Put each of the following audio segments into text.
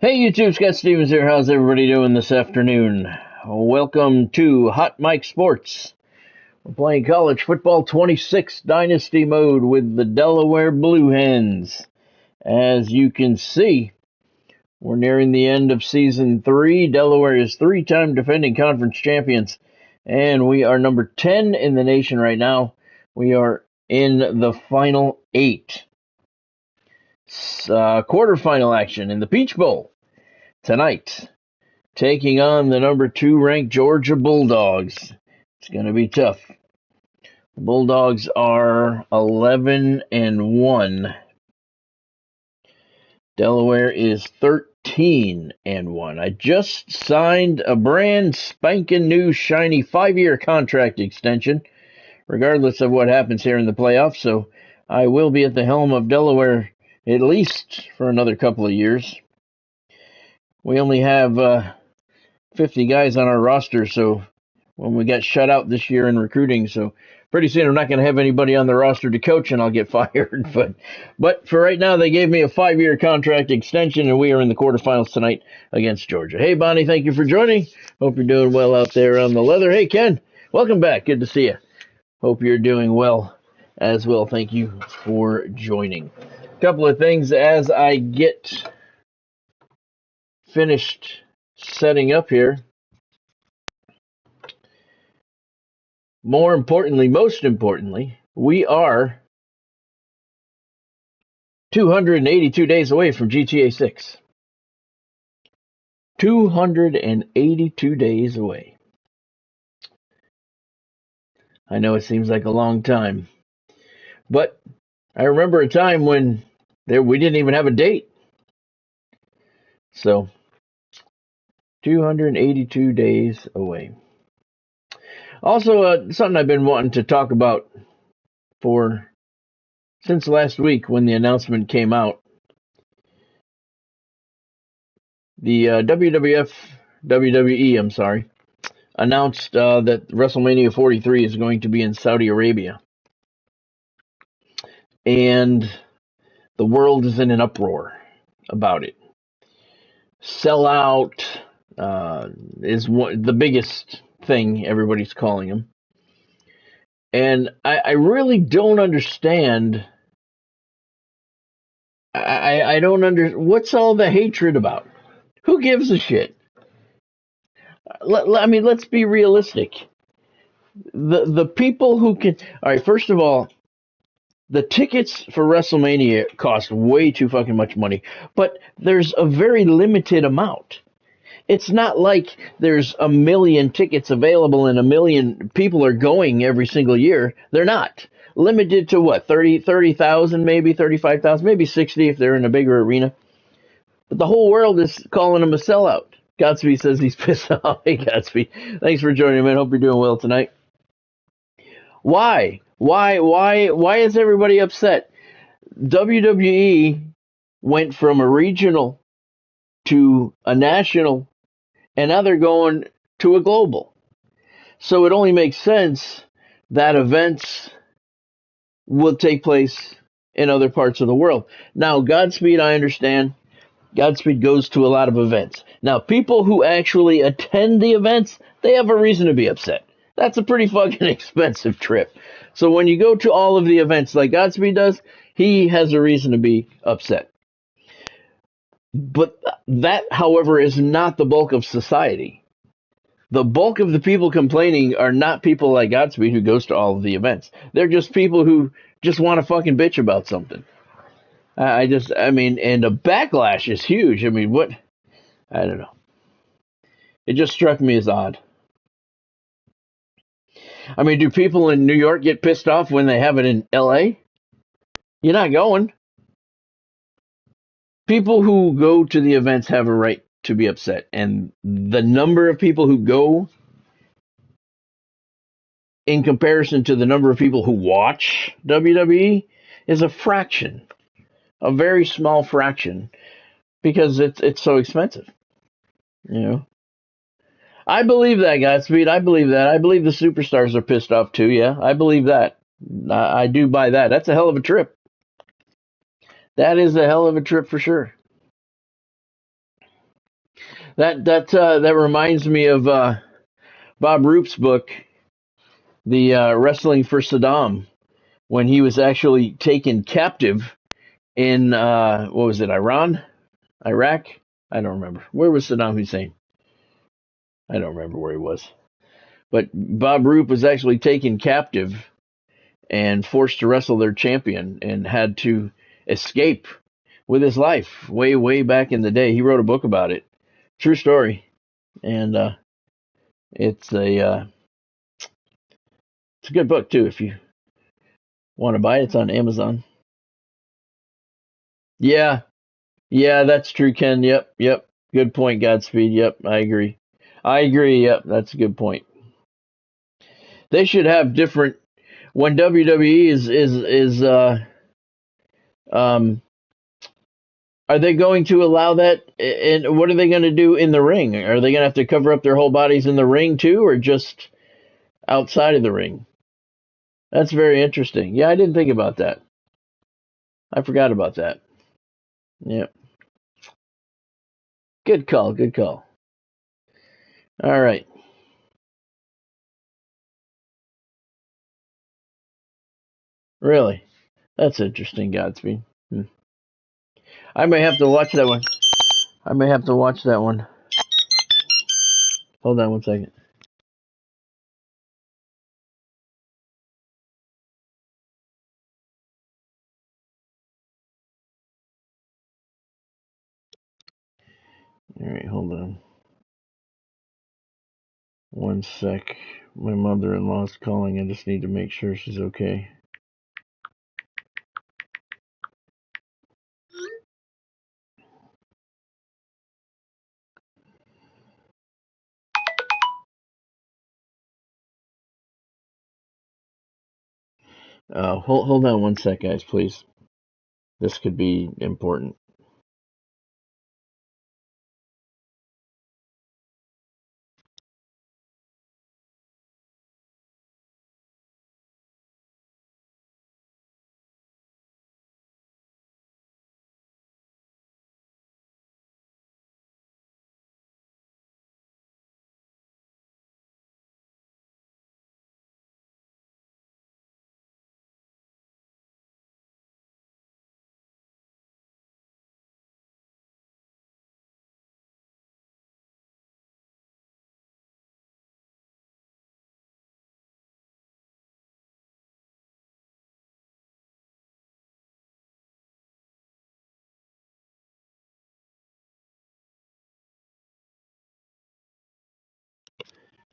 Hey YouTube, Scott Stevens here. How's everybody doing this afternoon? Welcome to Hot Mike Sports. We're playing college football 26 Dynasty mode with the Delaware Blue Hens. As you can see, we're nearing the end of Season 3. Delaware is three-time defending conference champions, and we are number 10 in the nation right now. We are in the final 8. Quarterfinal action in the Peach Bowl tonight, taking on the number 2 ranked Georgia Bulldogs. It's going to be tough. The Bulldogs are 11-1. Delaware is 13-1. I just signed a brand spanking new shiny 5-year contract extension, regardless of what happens here in the playoffs. So I will be at the helm of Delaware at least for another couple of years. We only have 50 guys on our roster, so when we got shut out this year in recruiting, so pretty soon I'm not going to have anybody on the roster to coach and I'll get fired. But for right now, they gave me a 5-year contract extension, and we are in the quarterfinals tonight against Georgia. Hey, Bonnie, thank you for joining. Hope you're doing well out there on the leather. Hey, Ken, welcome back. Good to see you. Hope you're doing well as well. Thank you for joining. A couple of things as I get finished setting up here. Most importantly, we are 282 days away from GTA 6. 282 days away. I know it seems like a long time, but I remember a time when we didn't even have a date. So, 282 days away. Also, something I've been wanting to talk about since last week when the announcement came out. The WWE announced that WrestleMania 43 is going to be in Saudi Arabia. And the world is in an uproar about it. Sellout is the biggest thing everybody's calling him. And I really don't understand. I don't understand. What's all the hatred about? Who gives a shit? I mean, let's be realistic. The people who can... All right, first of all, the tickets for WrestleMania cost way too fucking much money. But there's a very limited amount. It's not like there's a million tickets available and a million people are going every single year. They're not. Limited to what, 30,000, maybe 35,000, maybe 60 if they're in a bigger arena. But the whole world is calling him a sellout. Godsby says he's pissed off. Hey, Godsby. Thanks for joining me. I hope you're doing well tonight. Why? Why is everybody upset? WWE went from a regional to a national, and now they're going to a global. So it only makes sense that events will take place in other parts of the world. Now, Godspeed, I understand. Godspeed goes to a lot of events. Now, people who actually attend the events, they have a reason to be upset. That's a pretty fucking expensive trip. So when you go to all of the events like Godspeed does, he has a reason to be upset. But that, however, is not the bulk of society. The bulk of the people complaining are not people like Godspeed who goes to all of the events. They're just people who just want to fucking bitch about something. And the backlash is huge. I mean, what? I don't know. It just struck me as odd. I mean, do people in New York get pissed off when they have it in LA? You're not going. People who go to the events have a right to be upset. And the number of people who go in comparison to the number of people who watch WWE is a fraction. A very small fraction. Because it's so expensive. You know? I believe that, Godspeed. I believe that. I believe the superstars are pissed off too, yeah. I believe that. I do buy that. That's a hell of a trip. That is a hell of a trip for sure. That reminds me of Bob Roop's book, The Wrestling for Saddam, when he was actually taken captive in what was it, Iran, Iraq? I don't remember. Where was Saddam Hussein? I don't remember where he was. But Bob Roop was actually taken captive and forced to wrestle their champion and had to escape with his life way back in the day. He wrote a book about it. True story. And it's a it's a good book too if you want to buy it. It's on Amazon. Yeah. Yeah, that's true, Ken. Yep. Good point, Godspeed. Yep, I agree. Yep, that's a good point. They should have different when WWE is um are they going to allow that? And what are they going to do in the ring? Are they going to have to cover up their whole bodies in the ring too, or just outside of the ring? That's very interesting. Yeah, I didn't think about that. I forgot about that. Yeah. Good call. Good call. All right. Really? That's interesting, Godspeed. I may have to watch that one. I may have to watch that one. Hold on one second. All right, hold on. One sec. My mother-in-law's calling. I just need to make sure she's okay. Hold on one sec, guys, please. This could be important.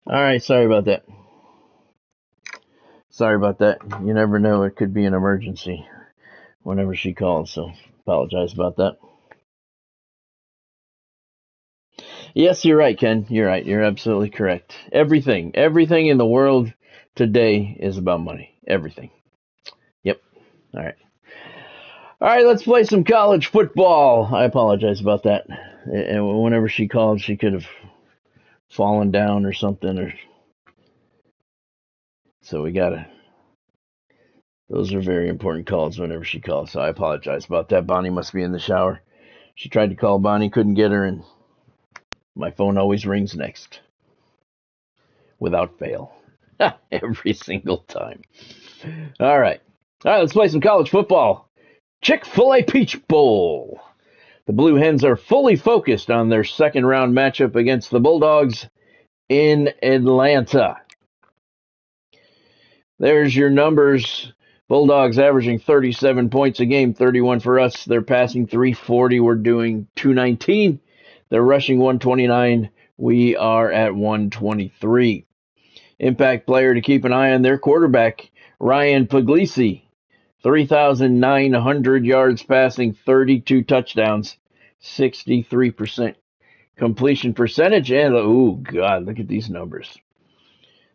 All right, sorry about that. Sorry about that. You never know; it could be an emergency whenever she calls. So apologize about that. Yes, you're right, Ken. You're right. You're absolutely correct. Everything in the world today is about money. Everything. Yep. All right. All right, let's play some college football. I apologize about that. And whenever she called, she could have fallen down or something, or so we gotta. Those are very important calls whenever she calls. So I apologize about that. Bonnie must be in the shower. She tried to call Bonnie, couldn't get her, and my phone always rings next, without fail, every single time. All right, let's play some college football. Chick-fil-A Peach Bowl. The Blue Hens are fully focused on their second round matchup against the Bulldogs in Atlanta. There's your numbers. Bulldogs averaging 37 points a game, 31 for us. They're passing 340. We're doing 219. They're rushing 129. We are at 123. Impact player to keep an eye on, their quarterback, Ryan Puglisi. 3,900 yards passing, 32 touchdowns, 63% completion percentage. And, oh, God, look at these numbers.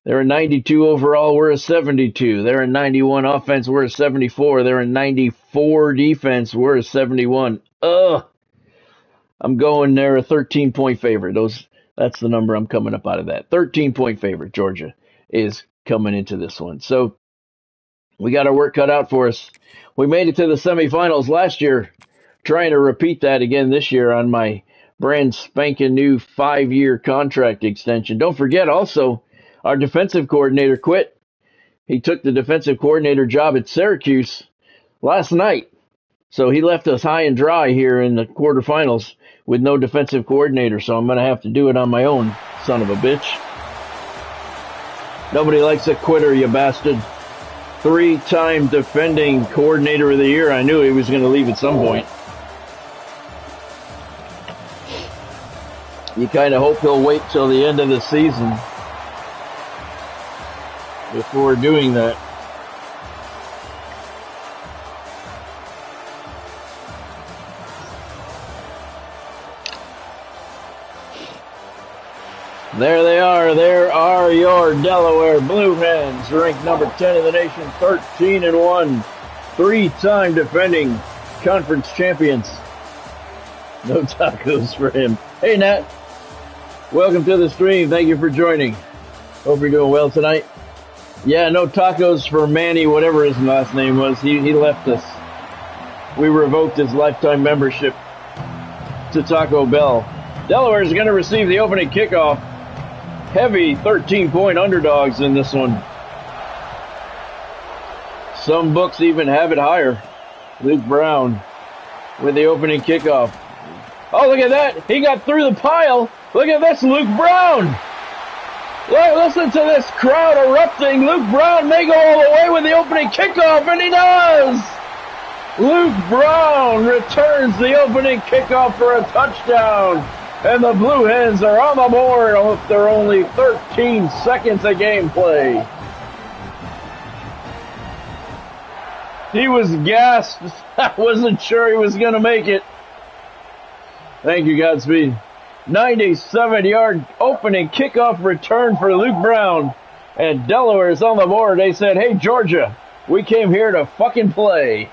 They're a 92 overall. We're a 72. They're a 91 offense. We're a 74. They're a 94 defense. We're a 71. Ugh. I'm going there a 13-point favorite. That's the number I'm coming up out of that. 13-point favorite. Georgia is coming into this one. So we got our work cut out for us. We made it to the semifinals last year. Trying to repeat that again this year on my Brand spanking new 5-year contract extension. Don't forget also, our defensive coordinator quit. He took the defensive coordinator job at Syracuse last night. So he left us high and dry here in the quarterfinals with no defensive coordinator. So I'm going to have to do it on my own, son of a bitch. Nobody likes a quitter, you bastard. 3-time defending coordinator of the year. I knew he was going to leave at some point. You kind of hope he'll wait till the end of the season before doing that. There they are. There are your Delaware Blue Hens, ranked number 10 in the nation, 13-1, 3-time defending conference champions. No tacos for him. Hey, Nat. Welcome to the stream. Thank you for joining. Hope you're doing well tonight. Yeah, no tacos for Manny, whatever his last name was. He left us. We revoked his lifetime membership to Taco Bell. Delaware is going to receive the opening kickoff. Heavy 13-point underdogs in this one. Some books even have it higher. Luke Brown with the opening kickoff. Oh, look at that. He got through the pile. Look at this, Luke Brown. Listen to this crowd erupting. Luke Brown may go all the way with the opening kickoff, and he does. Luke Brown returns the opening kickoff for a touchdown. And the Blue Hens are on the board after only 13 seconds of gameplay. He was gassed. I wasn't sure he was going to make it. Thank you, Godspeed. 97-yard opening kickoff return for Luke Brown. And Delaware is on the board. They said, hey, Georgia, we came here to fucking play.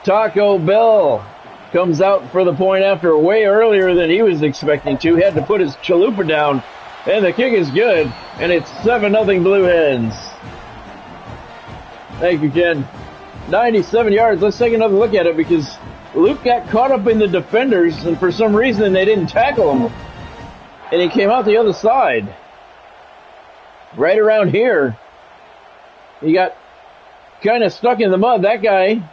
Taco Bell comes out for the point after way earlier than he was expecting to. He had to put his chalupa down, and the kick is good, and it's 7-0 Blue Hens. Thank you, Ken. 97 yards. Let's take another look at it because Luke got caught up in the defenders, and for some reason they didn't tackle him, and he came out the other side. Right around here, he got kind of stuck in the mud. That guy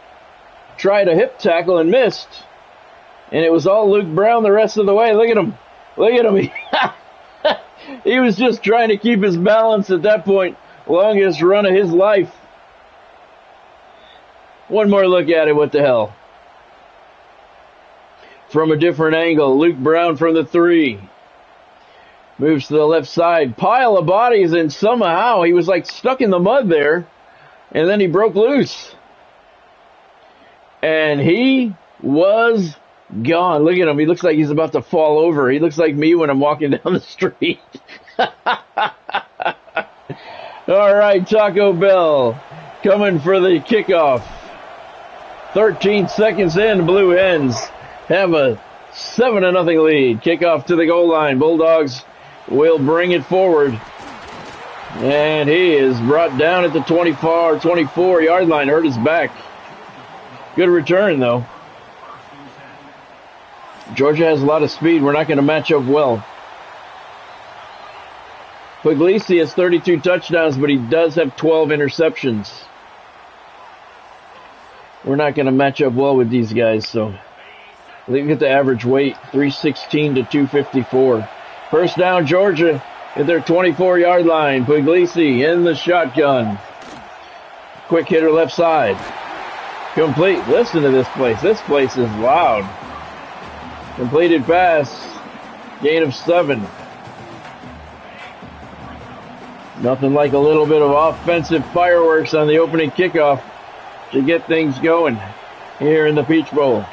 tried a hip tackle and missed. And it was all Luke Brown the rest of the way. Look at him. Look at him. He was just trying to keep his balance at that point. Longest run of his life. One more look at it. What the hell? From a different angle. Luke Brown from the 3. Moves to the left side. Pile of bodies, and somehow he was like stuck in the mud there. And then he broke loose. And he was gone. Look at him. He looks like he's about to fall over. He looks like me when I'm walking down the street. All right, Taco Bell coming for the kickoff. 13 seconds in, Blue Hens have a 7-0 lead. Kickoff to the goal line. Bulldogs will bring it forward. And he is brought down at the 24-yard line. Hurt his back. Good return, though. Georgia has a lot of speed. We're not going to match up well. Puglisi has 32 touchdowns, but he does have 12 interceptions. We're not going to match up well with these guys, so look at the average weight, 316 to 254. First down, Georgia at their 24-yard line. Puglisi in the shotgun. Quick hitter left side. Complete. Listen to this place. This place is loud. Completed pass. Gain of 7. Nothing like a little bit of offensive fireworks on the opening kickoff to get things going here in the Peach Bowl.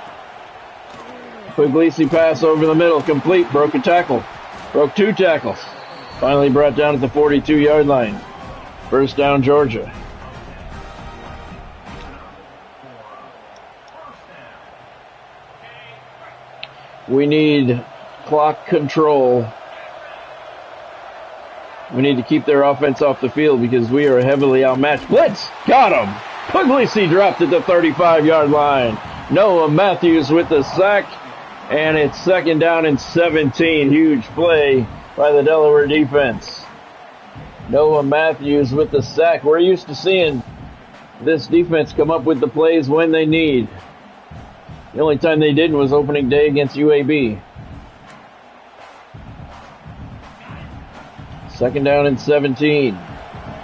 Puglisi pass over the middle. Complete. Broke a tackle. Broke 2 tackles. Finally brought down at the 42-yard line. First down, Georgia. We need clock control. We need to keep their offense off the field because we are heavily outmatched. Blitz! Got him! Puglisi dropped at the 35-yard line. Noah Matthews with the sack. And it's 2nd down and 17. Huge play by the Delaware defense. Noah Matthews with the sack. We're used to seeing this defense come up with the plays when they need. The only time they didn't was opening day against UAB. 2nd down and 17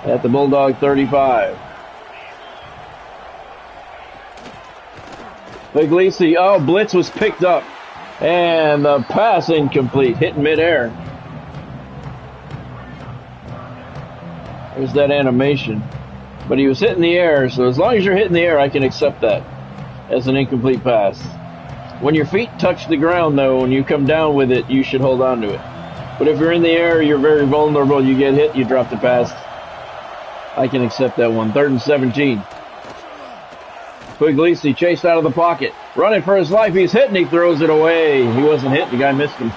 at the Bulldog 35. Puglisi, oh, blitz was picked up. And the pass incomplete, hit in midair. There's that animation. But he was hitting the air, so as long as you're hitting the air, I can accept that as an incomplete pass. When your feet touch the ground, though, when you come down with it, you should hold on to it. But if you're in the air, you're very vulnerable. You get hit, you drop the pass. I can accept that one. 3rd and 17. Puglisi chased out of the pocket. Running for his life. He's hit and he throws it away. He wasn't hit. The guy missed him.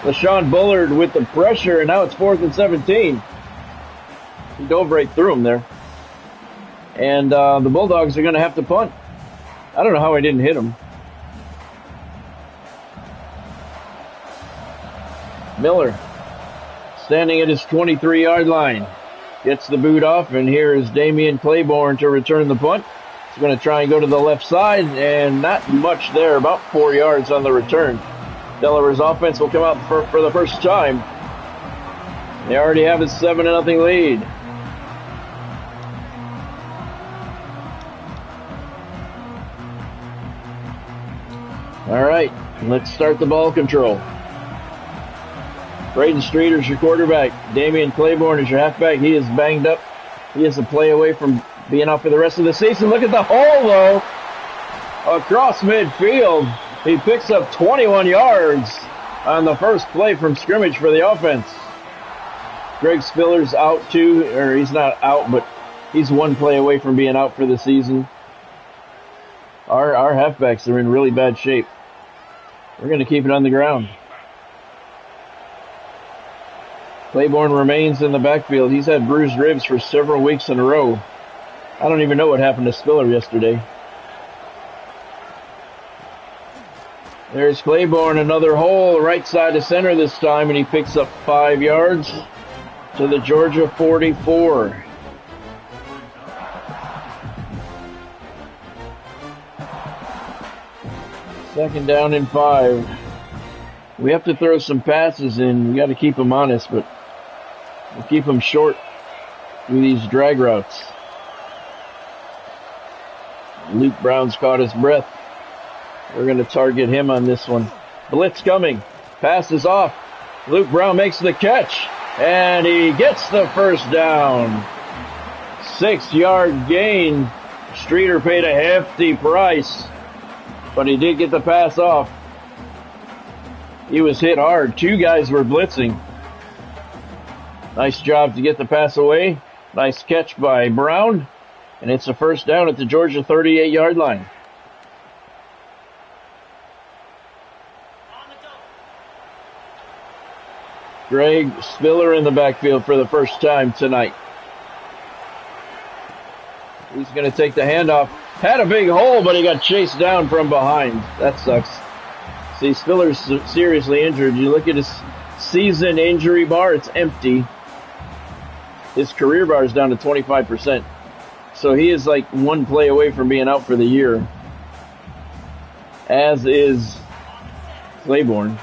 LaShawn Bullard with the pressure, and now it's 4th and 17. He dove right through him there. And the Bulldogs are going to have to punt. I don't know how I didn't hit him. Miller standing at his 23-yard line. Gets the boot off, and here is Damian Claiborne to return the punt. He's going to try and go to the left side, and not much there, about 4 yards on the return. Delaware's offense will come out for the first time. They already have a 7-0 lead. All right, let's start the ball control. Braden Streeter's your quarterback. Damian Claiborne is your halfback. He is banged up. He is a play away from being out for the rest of the season. Look at the hole, though. Across midfield. He picks up 21 yards on the first play from scrimmage for the offense. Greg Spiller's out too, or he's not out, but he's one play away from being out for the season. Our halfbacks are in really bad shape. We're going to keep it on the ground. Claiborne remains in the backfield. He's had bruised ribs for several weeks in a row. I don't even know what happened to Spiller yesterday. There's Claiborne, another hole, right side of center this time, and he picks up 5 yards to the Georgia 44. Second down and 5. We have to throw some passes in. We got to keep them honest, but we'll keep them short through these drag routes. Luke Brown's caught his breath. We're going to target him on this one. Blitz coming. Pass is off. Luke Brown makes the catch, and he gets the first down. 6-yard gain. Streeter paid a hefty price, but he did get the pass off. He was hit hard. 2 guys were blitzing. Nice job to get the pass away. Nice catch by Brown. And it's a first down at the Georgia 38-yard line. Greg Spiller in the backfield for the first time tonight. He's going to take the handoff. Had a big hole, but he got chased down from behind. That sucks. See, Spiller's seriously injured. You look at his season injury bar, it's empty. His career bar is down to 25%. So he is like 1 play away from being out for the year. As is Claiborne.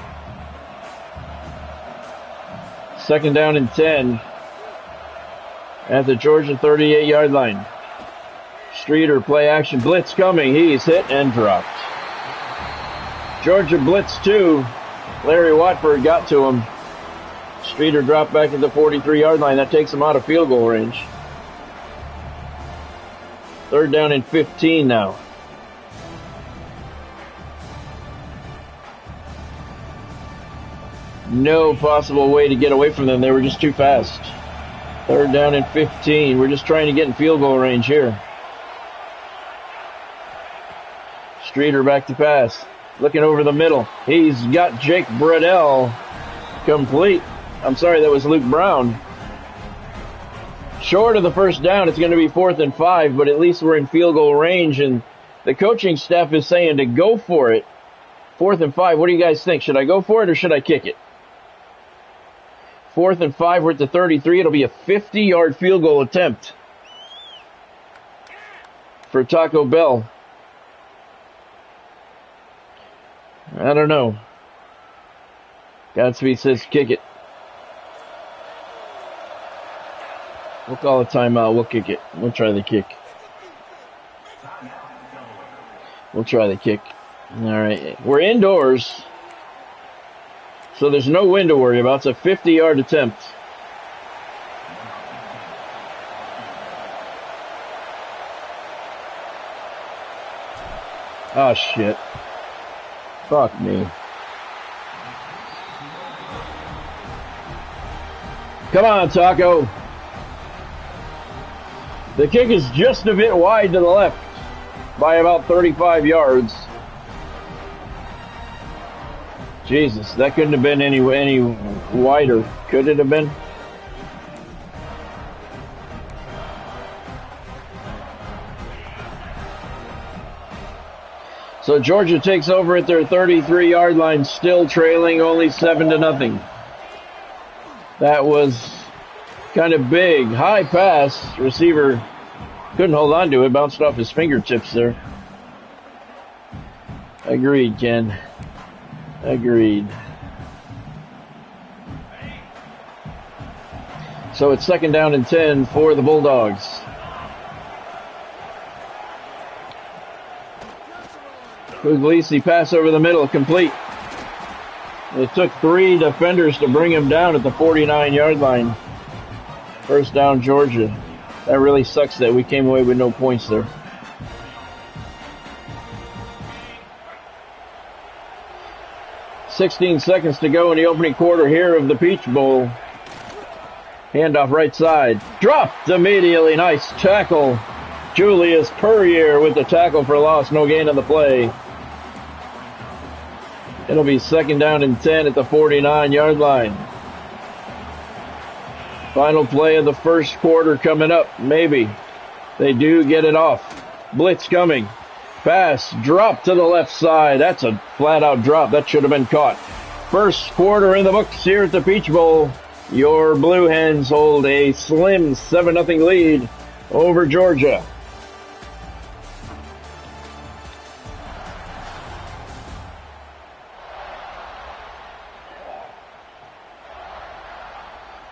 Second down and 10 at the Georgia 38-yard line. Streeter, play action, blitz coming. He's hit and dropped. Georgia blitz 2. Larry Watford got to him. Streeter dropped back at the 43-yard line. That takes him out of field goal range. Third down and 15 now. No possible way to get away from them. They were just too fast. Third down and 15. We're just trying to get in field goal range here. Streeter back to pass. Looking over the middle. He's got Jake Bradell complete. I'm sorry, that was Luke Brown. Short of the first down, it's going to be 4th and 5, but at least we're in field goal range, and the coaching staff is saying to go for it. 4th and 5. What do you guys think? Should I go for it or should I kick it? 4th and 5. We're at the 33. It'll be a 50-yard field goal attempt for Taco Bell. I don't know. Godspeed says kick it. We'll call a timeout. We'll kick it. We'll try the kick. We'll try the kick. All right. We're indoors, so there's no wind to worry about. It's a 50-yard attempt. Oh, shit. Fuck me. Come on, Taco. The kick is just a bit wide to the left by about 35 yards. Jesus, that couldn't have been any wider. Could it have been? So Georgia takes over at their 33-yard line, still trailing only 7-0. That was kind of big. High pass. Receiver couldn't hold on to it. Bounced off his fingertips there. Agreed, Ken. Agreed. So it's 2nd down and 10 for the Bulldogs. Puglisi pass over the middle, complete. It took 3 defenders to bring him down at the 49-yard line. 1st down, Georgia. That really sucks that we came away with no points there. "16 seconds to go in the opening quarter here of the Peach Bowl. Handoff right side. Dropped immediately. Nice tackle. Julius Purrier with the tackle for loss. No gain on the play. It'll be 2nd down and 10 at the 49-yard line. Final play of the first quarter coming up. Maybe. They do get it off. Blitz coming. Pass. Drop to the left side. That's a flat-out drop. That should have been caught. First quarter in the books here at the Peach Bowl. Your Blue Hens hold a slim 7-0 lead over Georgia.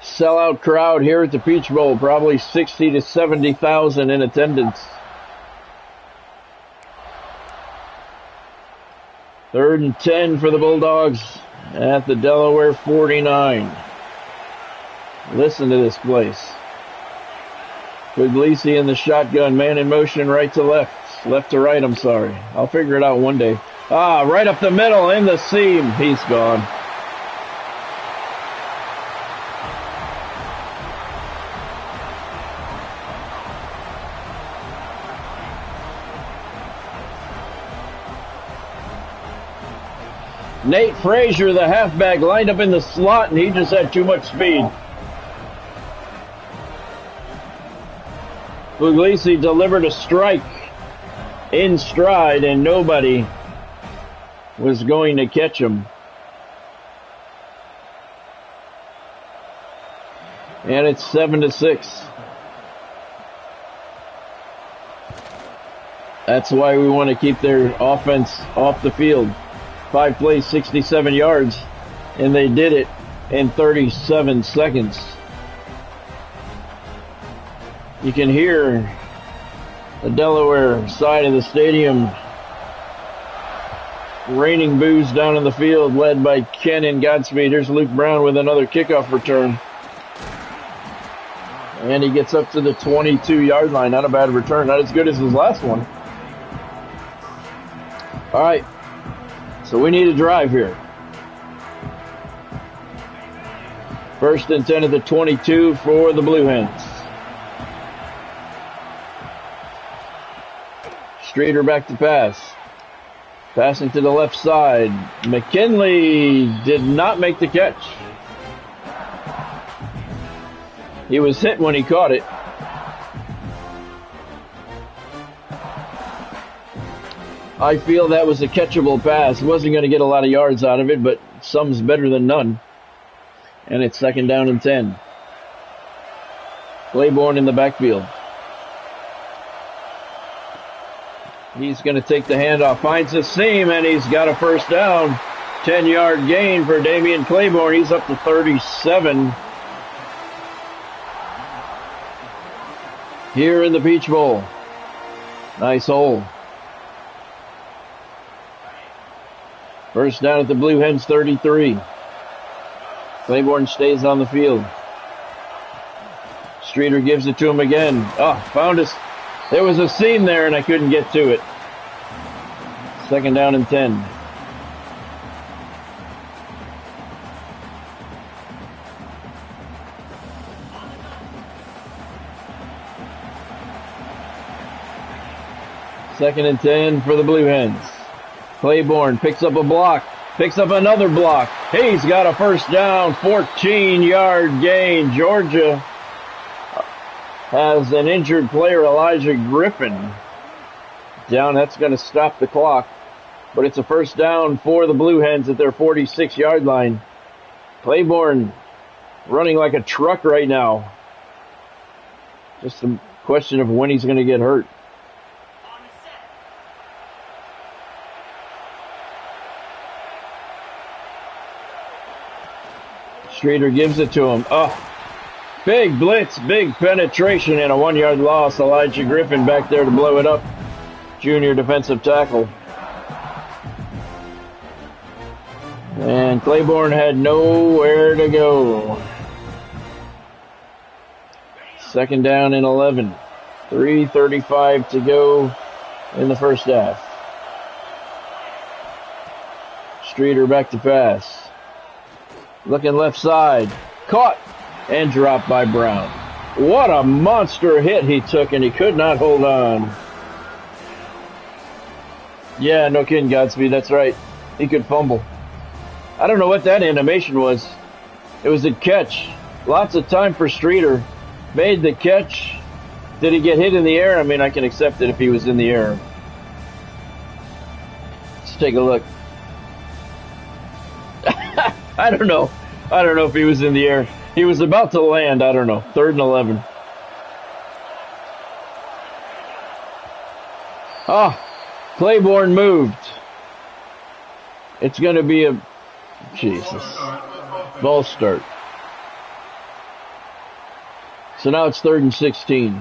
Sellout crowd here at the Peach Bowl, probably 60 to 70,000 in attendance. 3rd and 10 for the Bulldogs at the Delaware 49. Listen to this place. Puglisi in the shotgun, man in motion right to left. Left to right, I'm sorry. I'll figure it out one day. Right up the middle in the seam. He's gone. Nate Frazier, the halfback, lined up in the slot, and he just had too much speed. Puglisi delivered a strike in stride, and nobody was going to catch him. And it's 7-6. That's why we want to keep their offense off the field. 5 plays, 67 yards, and they did it in 37 seconds. You can hear the Delaware side of the stadium raining boos down in the field, led by Ken and Godspeed. Here's Luke Brown with another kickoff return. And he gets up to the 22-yard line. Not a bad return. Not as good as his last one. All right. So we need a drive here. 1st and 10 at the 22 for the Blue Hens. Streeter back to pass. Passing to the left side. McKinley did not make the catch. He was hit when he caught it. I feel that was a catchable pass. Wasn't going to get a lot of yards out of it, but some's better than none. And it's 2nd down and 10. Claiborne in the backfield. He's going to take the handoff, finds a seam, and he's got a 1st down. 10-yard gain for Damian Claiborne. He's up to 37. Here in the Peach Bowl. Nice hole. 1st down at the Blue Hens 33. Claiborne stays on the field. Streeter gives it to him again. Oh, found us. There was a seam there and I couldn't get to it. 2nd down and 10. Second and 10 for the Blue Hens. Claiborne picks up a block, picks up another block. He's got a 1st down, 14-yard gain. Georgia has an injured player, Elijah Griffin, down. That's going to stop the clock. But it's a 1st down for the Blue Hens at their 46-yard line. Claiborne running like a truck right now. Just a question of when he's going to get hurt. Streeter gives it to him. Oh, big blitz, big penetration, and a 1-yard loss. Elijah Griffin back there to blow it up. Junior defensive tackle. And Claiborne had nowhere to go. 2nd down and 11. 3:35 to go in the 1st half. Streeter back to pass. Looking left side. Caught and dropped by Brown. What a monster hit he took, and he could not hold on. Yeah, no kidding, Godspeed. That's right. He could fumble. I don't know what that animation was. It was a catch. Lots of time for Streeter. Made the catch. Did he get hit in the air? I mean, I can accept it if he was in the air. Let's take a look. I don't know. I don't know if he was in the air. He was about to land. I don't know. 3rd and 11. Claiborne moved. It's going to be a... Jesus. False start. So now it's 3rd and 16.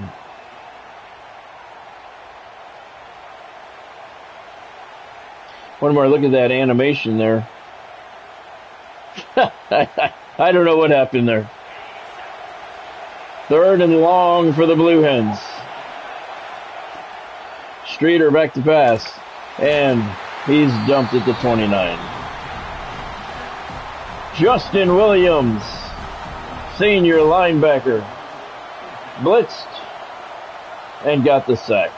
One more look at that animation there. I don't know what happened there. 3rd and long for the Blue Hens. Streeter back to pass. And he's dumped at the 29. Justin Williams, senior linebacker, blitzed and got the sack.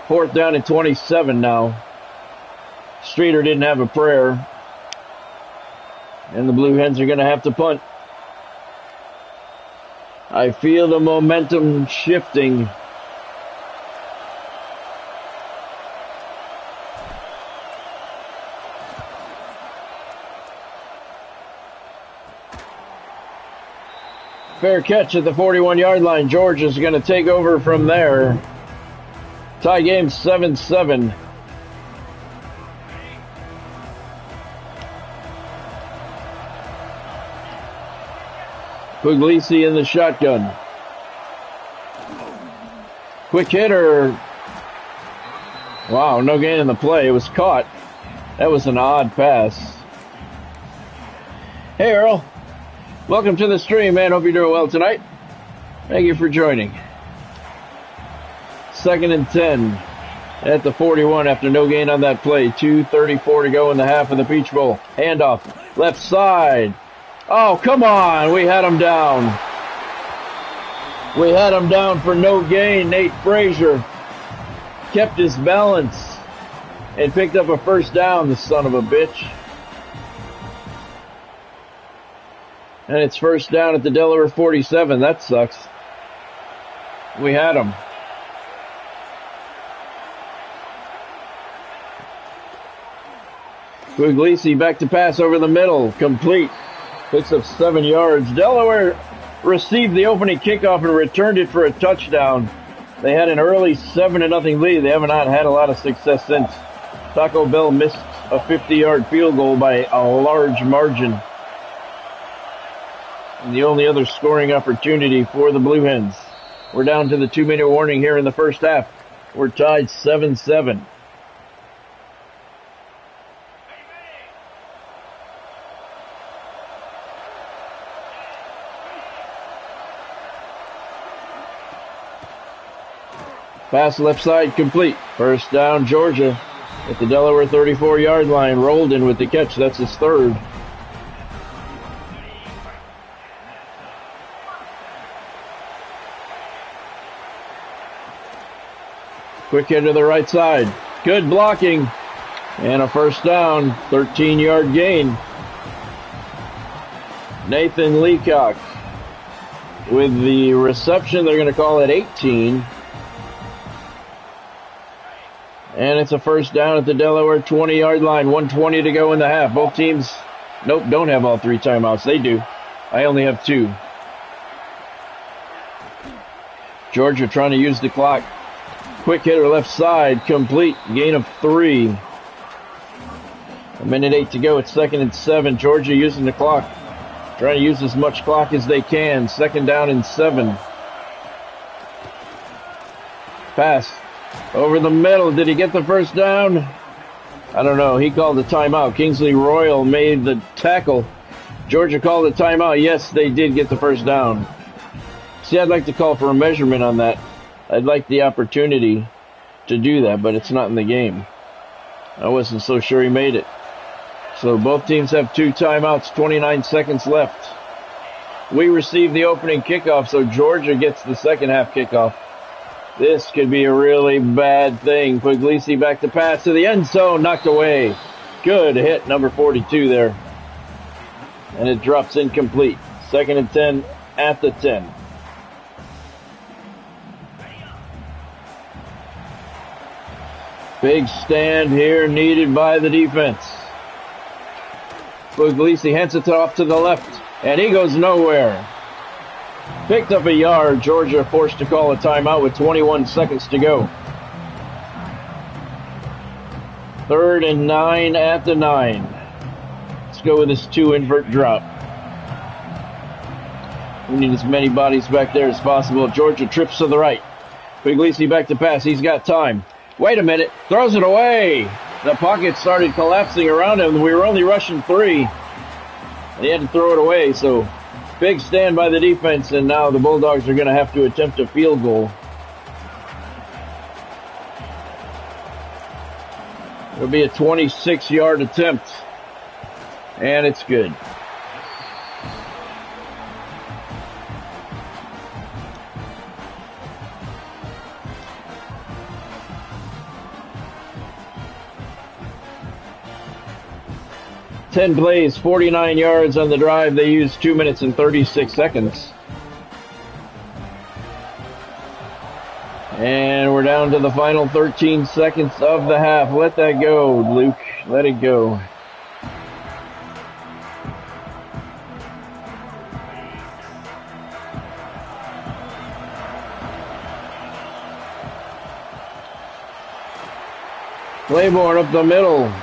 4th down and 27 now. Streeter didn't have a prayer. And the Blue Hens are going to have to punt. I feel the momentum shifting. Fair catch at the 41-yard line. Georgia's going to take over from there. Tie game 7-7. Puglisi in the shotgun. Quick hitter. Wow, no gain in the play. It was caught. That was an odd pass. Hey, Earl. Welcome to the stream, man. Hope you're doing well tonight. Thank you for joining. 2nd and 10 at the 41 after no gain on that play. 2:34 to go in the half of the Peach Bowl. Handoff. Left side. Oh, come on. We had him down. We had him down for no gain. Nate Frazier kept his balance and picked up a 1st down, the son of a bitch. And it's 1st down at the Delaware 47. That sucks. We had him. Puglisi back to pass over the middle. Complete. Picks up 7 yards. Delaware received the opening kickoff and returned it for a touchdown. They had an early 7-0 lead. They have not had a lot of success since. Taco Bell missed a 50-yard field goal by a large margin. And the only other scoring opportunity for the Blue Hens. We're down to the 2-minute warning here in the first half. We're tied 7-7. Pass left side complete. First down, Georgia at the Delaware 34-yard line. Rolled in with the catch. That's his third. Quick hit to the right side. Good blocking. And a first down. 13-yard gain. Nathan Leacock with the reception. They're going to call it 18. And it's a first down at the Delaware 20-yard line. 1:20 to go in the half. Both teams, don't have all 3 timeouts. They do. I only have 2. Georgia trying to use the clock. Quick hitter left side. Complete. Gain of 3. 1:08 to go. It's 2nd and 7. Georgia using the clock. Trying to use as much clock as they can. 2nd down and 7. Pass. Over the middle. Did he get the first down? I don't know. He called the timeout. Kingsley Royal made the tackle. Georgia called the timeout. Yes, they did get the first down. See, I'd like to call for a measurement on that. I'd like the opportunity to do that, but it's not in the game. I wasn't so sure he made it. So both teams have 2 timeouts, 29 seconds left. We received the opening kickoff, so Georgia gets the second half kickoff. This could be a really bad thing. Puglisi back to pass to the end zone, knocked away. Good hit, number 42 there. And it drops incomplete. 2nd and 10 at the 10. Big stand here needed by the defense. Puglisi hands it off to the left, and he goes nowhere. Picked up a yard. Georgia forced to call a timeout with 21 seconds to go. 3rd and 9 at the 9. Let's go with this 2 invert drop. We need as many bodies back there as possible. Georgia trips to the right. Puglisi back to pass. He's got time. Wait a minute. Throws it away. The pocket started collapsing around him. We were only rushing 3. And he had to throw it away, so big stand by the defense, and now the Bulldogs are going to have to attempt a field goal. It'll be a 26-yard attempt, and it's good. Ten plays, 49 yards on the drive. They used 2 minutes and 36 seconds. And we're down to the final 13 seconds of the half. Let that go, Luke. Let it go. Claiborne up the middle.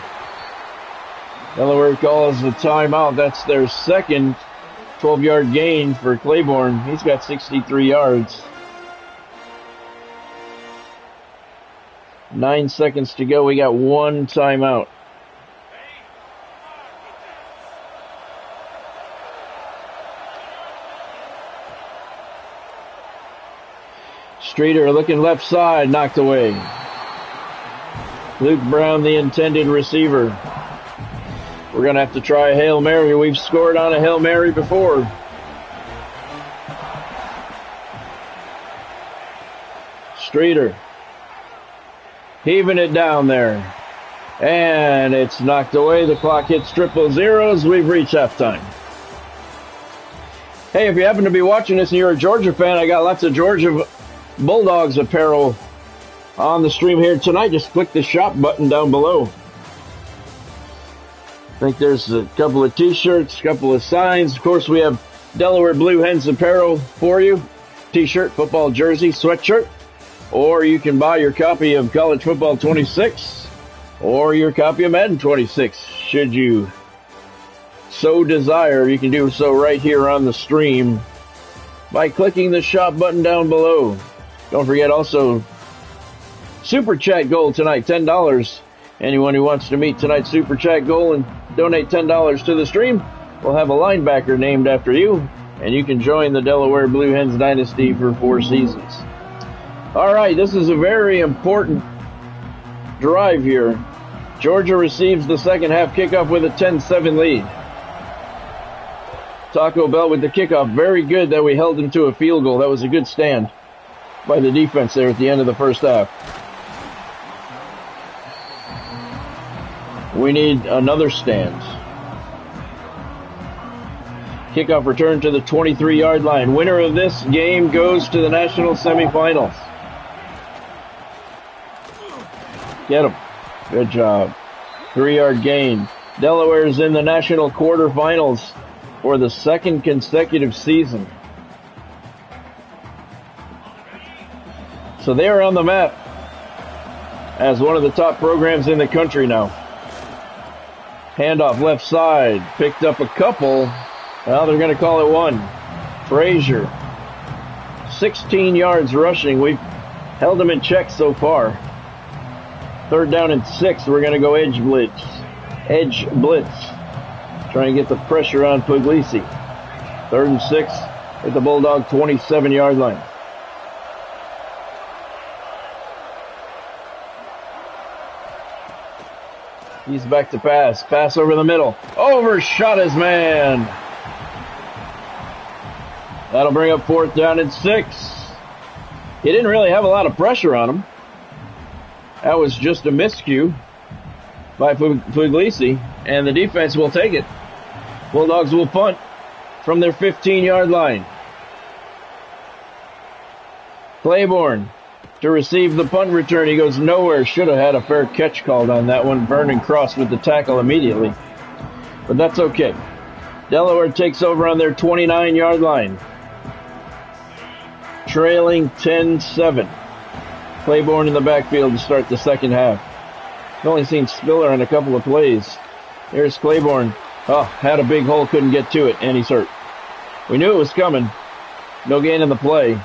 Delaware calls the timeout. That's their second 12-yard gain for Claiborne. He's got 63 yards. 9 seconds to go. We got 1 timeout. Streeter looking left side, knocked away. Luke Brown, the intended receiver. We're going to have to try a Hail Mary. We've scored on a Hail Mary before. Streeter heaving it down there. And it's knocked away. The clock hits 000. We've reached halftime. Hey, if you happen to be watching this and you're a Georgia fan, I got lots of Georgia Bulldogs apparel on the stream here tonight. Just click the shop button down below. I think there's a couple of t-shirts, a couple of signs. Of course, we have Delaware Blue Hens apparel for you. T-shirt, football jersey, sweatshirt. Or you can buy your copy of College Football 26 or your copy of Madden 26. Should you so desire, you can do so right here on the stream by clicking the shop button down below. Don't forget also Super Chat goal tonight, $10. Anyone who wants to meet tonight's Super Chat goal and donate $10 to the stream will have a linebacker named after you, and you can join the Delaware Blue Hens dynasty for 4 seasons. All right, this is a very important drive here. Georgia receives the second half kickoff with a 10-7 lead. Taco Bell with the kickoff. Very good that we held him to a field goal. That was a good stand by the defense there at the end of the first half. We need another stand. Kickoff return to the 23-yard line. Winner of this game goes to the national semifinals. Get him. Good job. 3-yard gain. Delaware is in the national quarterfinals for the second consecutive season. So they are on the map as one of the top programs in the country now. Handoff left side. Picked up a couple. Well, they're going to call it one. Frazier. 16 yards rushing. We've held him in check so far. 3rd down and 6. We're going to go edge blitz. Edge blitz. Trying to get the pressure on Puglisi. 3rd and 6 at the Bulldog 27-yard line. He's back to pass. Pass over the middle. Overshot his man. That'll bring up 4th down and 6. He didn't really have a lot of pressure on him. That was just a miscue by Puglisi, and the defense will take it. Bulldogs will punt from their 15-yard line. Claiborne to receive the punt return. He goes nowhere. Should have had a fair catch called on that one. Vernon Cross with the tackle immediately. But that's okay. Delaware takes over on their 29-yard line. Trailing 10-7. Claiborne in the backfield to start the second half. I've only seen Spiller on a couple of plays. Here's Claiborne. Oh, had a big hole, couldn't get to it, and he's hurt. We knew it was coming. No gain in the play.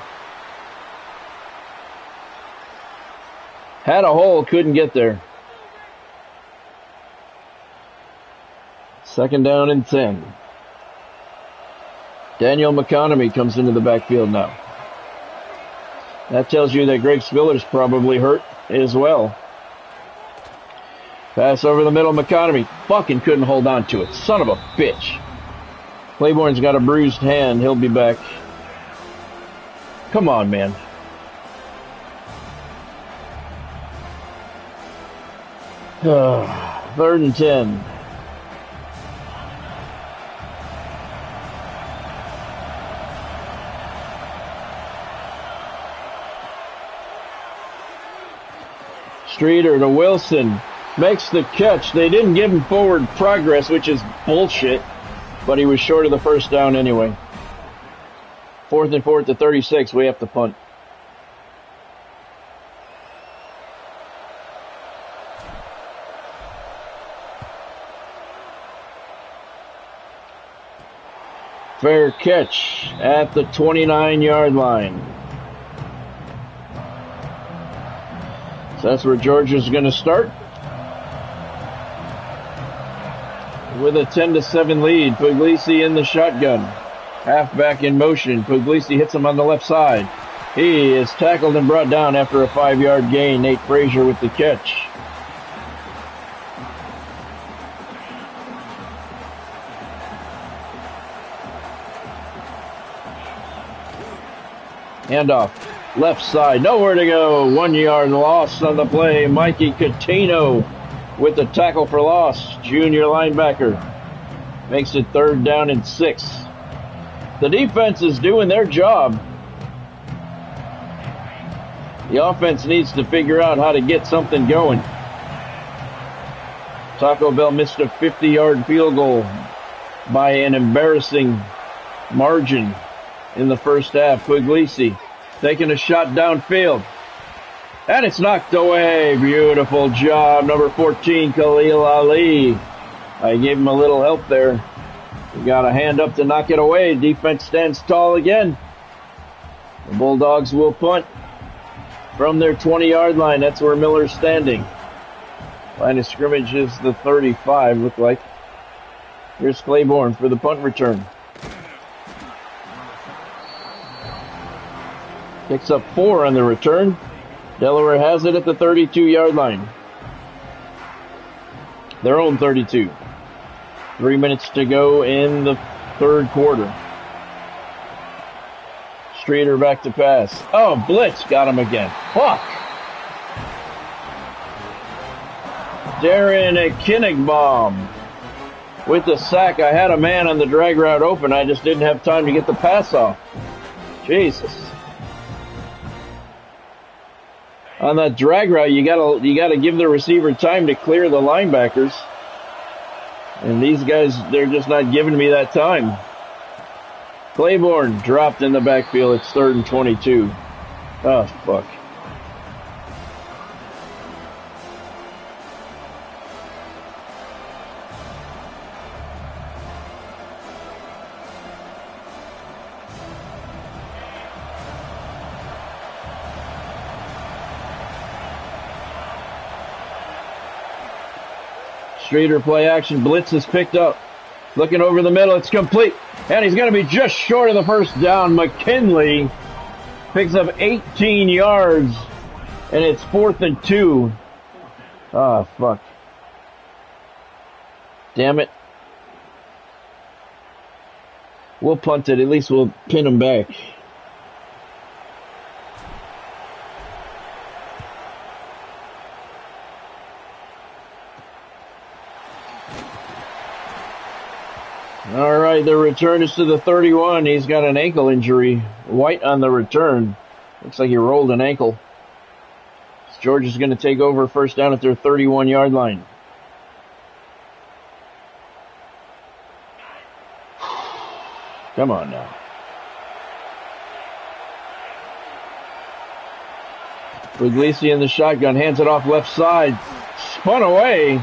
Had a hole, couldn't get there. 2nd down and 10. Daniel McConomy comes into the backfield now. That tells you that Greg Spiller's probably hurt as well. Pass over the middle, McConomy. Fucking couldn't hold on to it. Son of a bitch. Claiborne's got a bruised hand. He'll be back. Come on, man. Third and 10. Streeter to Wilson. Makes the catch. They didn't give him forward progress, which is bullshit, but he was short of the first down anyway. 4th and 4 to 36. We have to punt. Fair catch at the 29-yard line. So that's where Georgia's going to start. With a 10-7 lead. Puglisi in the shotgun. Halfback in motion. Puglisi hits him on the left side. He is tackled and brought down after a 5-yard gain. Nate Frazier with the catch. Handoff. Left side. Nowhere to go. 1-yard loss on the play. Mikey Catino with the tackle for loss. Junior linebacker. Makes it 3rd down and 6. The defense is doing their job. The offense needs to figure out how to get something going. Taco Bell missed a 50-yard field goal by an embarrassing margin in the first half. Puglisi taking a shot downfield. And it's knocked away. Beautiful job. Number 14, Khalil Ali. I gave him a little help there. He got a hand up to knock it away. Defense stands tall again. The Bulldogs will punt from their 20-yard line. That's where Miller's standing. Line of scrimmage is the 35, look like. Here's Claiborne for the punt return. Picks up 4 on the return. Delaware has it at the 32-yard line. Their own 32. 3 minutes to go in the third quarter. Streeter back to pass. Oh, blitz got him again. Fuck. Darren Kinnigbom with the sack. I had a man on the drag route open. I just didn't have time to get the pass off. Jesus. On that drag route, you gotta give the receiver time to clear the linebackers. And these guys, they're just not giving me that time. Claiborne dropped in the backfield. It's 3rd and 22. Oh, fuck. Streeter play action. Blitz is picked up. Looking over the middle. It's complete. And he's going to be just short of the first down. McKinley picks up 18 yards. And it's 4th and 2. Ah, fuck. Damn it. We'll punt it. At least we'll pin him back. All right, the return is to the 31. He's got an ankle injury. White on the return. Looks like he rolled an ankle. Georgia's going to take over first down at their 31-yard line. Come on now. Puglisi in the shotgun, hands it off left side. Spun away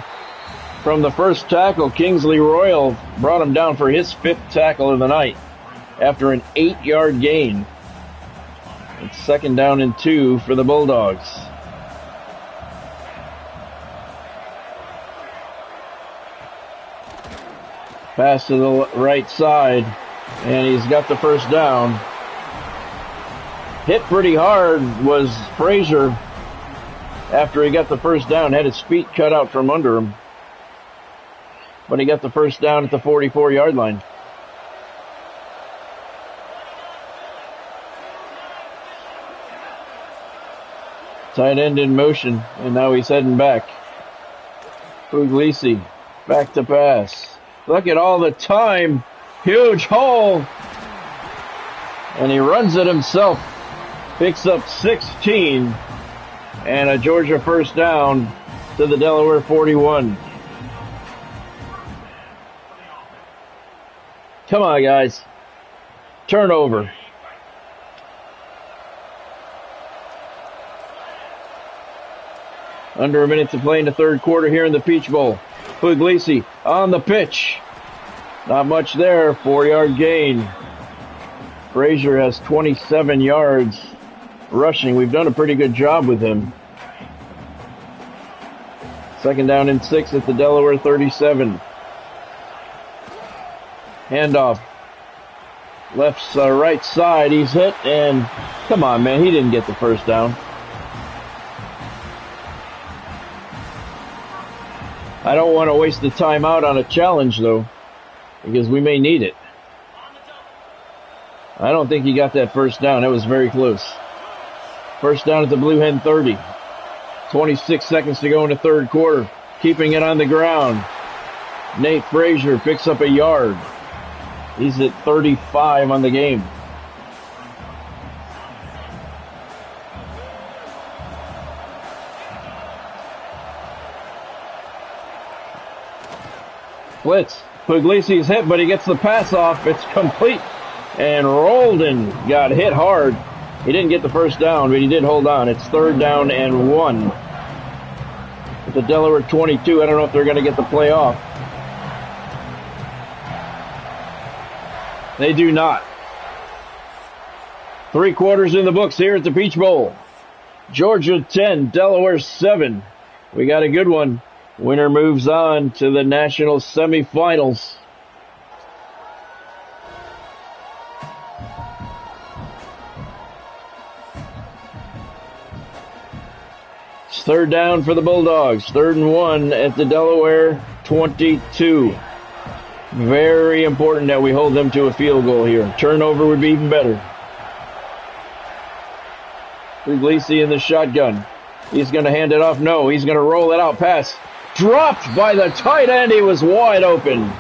from the first tackle. Kingsley Royal brought him down for his 5th tackle of the night after an 8-yard gain. It's 2nd down and 2 for the Bulldogs. Pass to the right side, and he's got the first down. Hit pretty hard was Frazier after he got the first down. Had his feet cut out from under him. But he got the first down at the 44-yard line. Tight end in motion, and now he's heading back. Puglisi back to pass. Look at all the time. Huge hole. And he runs it himself. Picks up 16. And a Georgia first down to the Delaware 41. Come on, guys. Turnover. Under a minute to play in the third quarter here in the Peach Bowl. Puglisi on the pitch. Not much there. 4-yard gain. Frazier has 27 yards rushing. We've done a pretty good job with him. 2nd down and 6 at the Delaware 37. Handoff. Right side. He's hit, and come on, man. He didn't get the first down. I don't want to waste the timeout on a challenge, though, because we may need it. I don't think he got that first down. That was very close. First down at the Blue Hen 30. 26 seconds to go in the third quarter. Keeping it on the ground. Nate Frazier picks up a yard. He's at 35 on the game. Blitz. Puglisi's hit, but he gets the pass off. It's complete. And Roldan got hit hard. He didn't get the first down, but he did hold on. It's 3rd down and 1. At the Delaware 22, I don't know if they're going to get the play off. They do not. 3 quarters in the books here at the Peach Bowl. Georgia 10, Delaware 7. We got a good one. Winner moves on to the national semifinals. It's 3rd down for the Bulldogs. 3rd and 1 at the Delaware 22. Very important that we hold them to a field goal here. Turnover would be even better. Puglisi in the shotgun. He's going to hand it off. No, he's going to roll it out. Pass dropped by the tight end. He was wide open.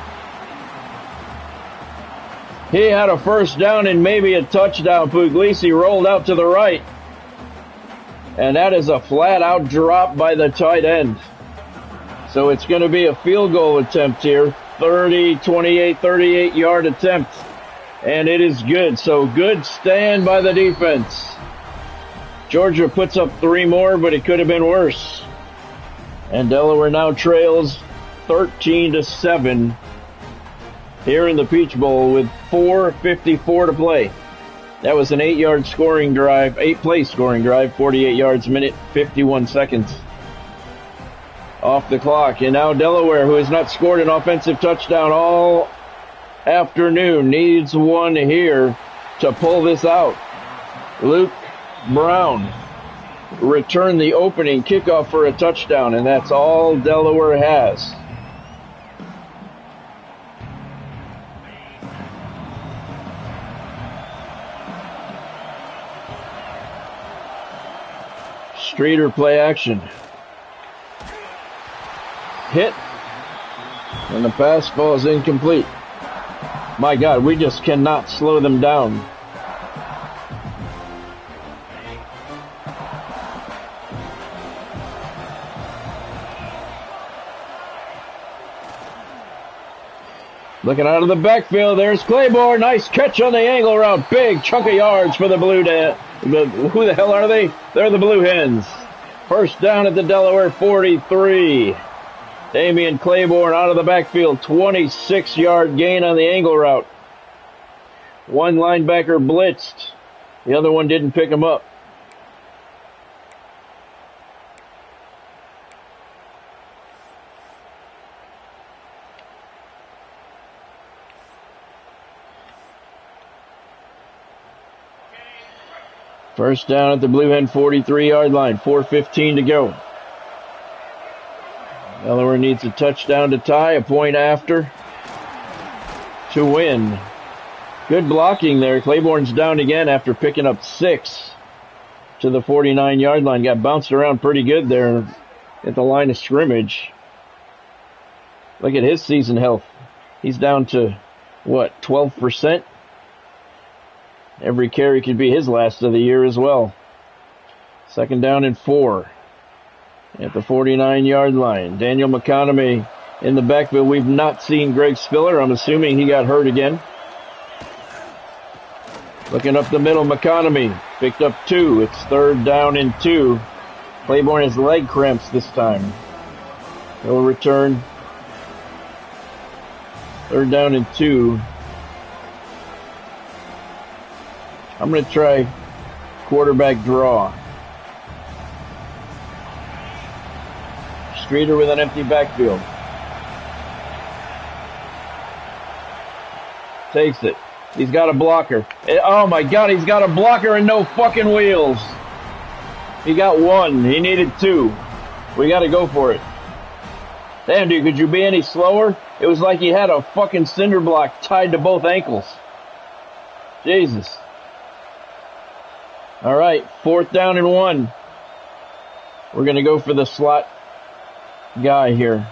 He had a first down and maybe a touchdown. Puglisi rolled out to the right. And that is a flat-out drop by the tight end. So it's going to be a field goal attempt here. 38-yard attempt. And it is good. So good stand by the defense. Georgia puts up 3 more, but it could have been worse. And Delaware now trails 13-7 here in the Peach Bowl with 4:54 to play. That was an 8-yard scoring drive, 8-play scoring drive, 48 yards a minute, 51 seconds off the clock. And now Delaware, who has not scored an offensive touchdown all afternoon, needs one here to pull this out. Luke Brown returned the opening kickoff for a touchdown, and that's all Delaware has. Streeter play action. Hit, and the pass falls incomplete. My God, we just cannot slow them down. Looking out of the backfield, there's Claiborne. Nice catch on the angle route. Big chunk of yards for the Blue who the hell are they? They're the Blue Hens. First down at the Delaware 43. Damian Claiborne out of the backfield. 26-yard gain on the angle route. One linebacker blitzed. The other one didn't pick him up. First down at the Blue Hen 43-yard line. 4:15 to go. Delaware needs a touchdown to tie, a point after to win. Good blocking there. Claiborne's down again after picking up 6 to the 49-yard line. Got bounced around pretty good there at the line of scrimmage. Look at his season health. He's down to, what, 12%? Every carry could be his last of the year as well. Second down and 4 at the 49-yard line. Daniel McConaughey in the backfield. We've not seen Greg Spiller. I'm assuming he got hurt again. Looking up the middle, McConaughey picked up 2. It's 3rd down and 2. Claiborne has leg cramps this time. He'll return. 3rd down and 2. I'm going to try quarterback draw. Streeter with an empty backfield. Takes it. He's got a blocker. Oh my God, he's got a blocker and no fucking wheels. He got 1. He needed 2. We got to go for it. Damn, dude, could you be any slower? It was like he had a fucking cinder block tied to both ankles. Jesus. All right, 4th down and 1. We're going to go for the slot guy here.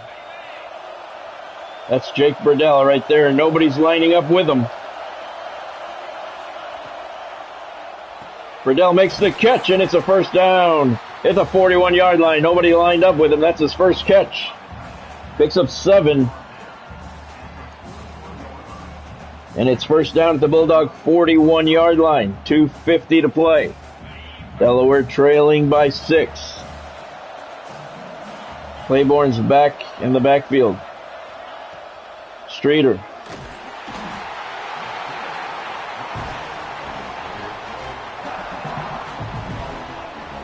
That's Jake Burdell right there. Nobody's lining up with him. Burdell makes the catch, and it's a first down. It's a 41-yard line. Nobody lined up with him. That's his first catch. Picks up 7. And it's first down at the Bulldog 41-yard line. 2:50 to play. Delaware trailing by 6. Claiborne's back in the backfield. Streeter.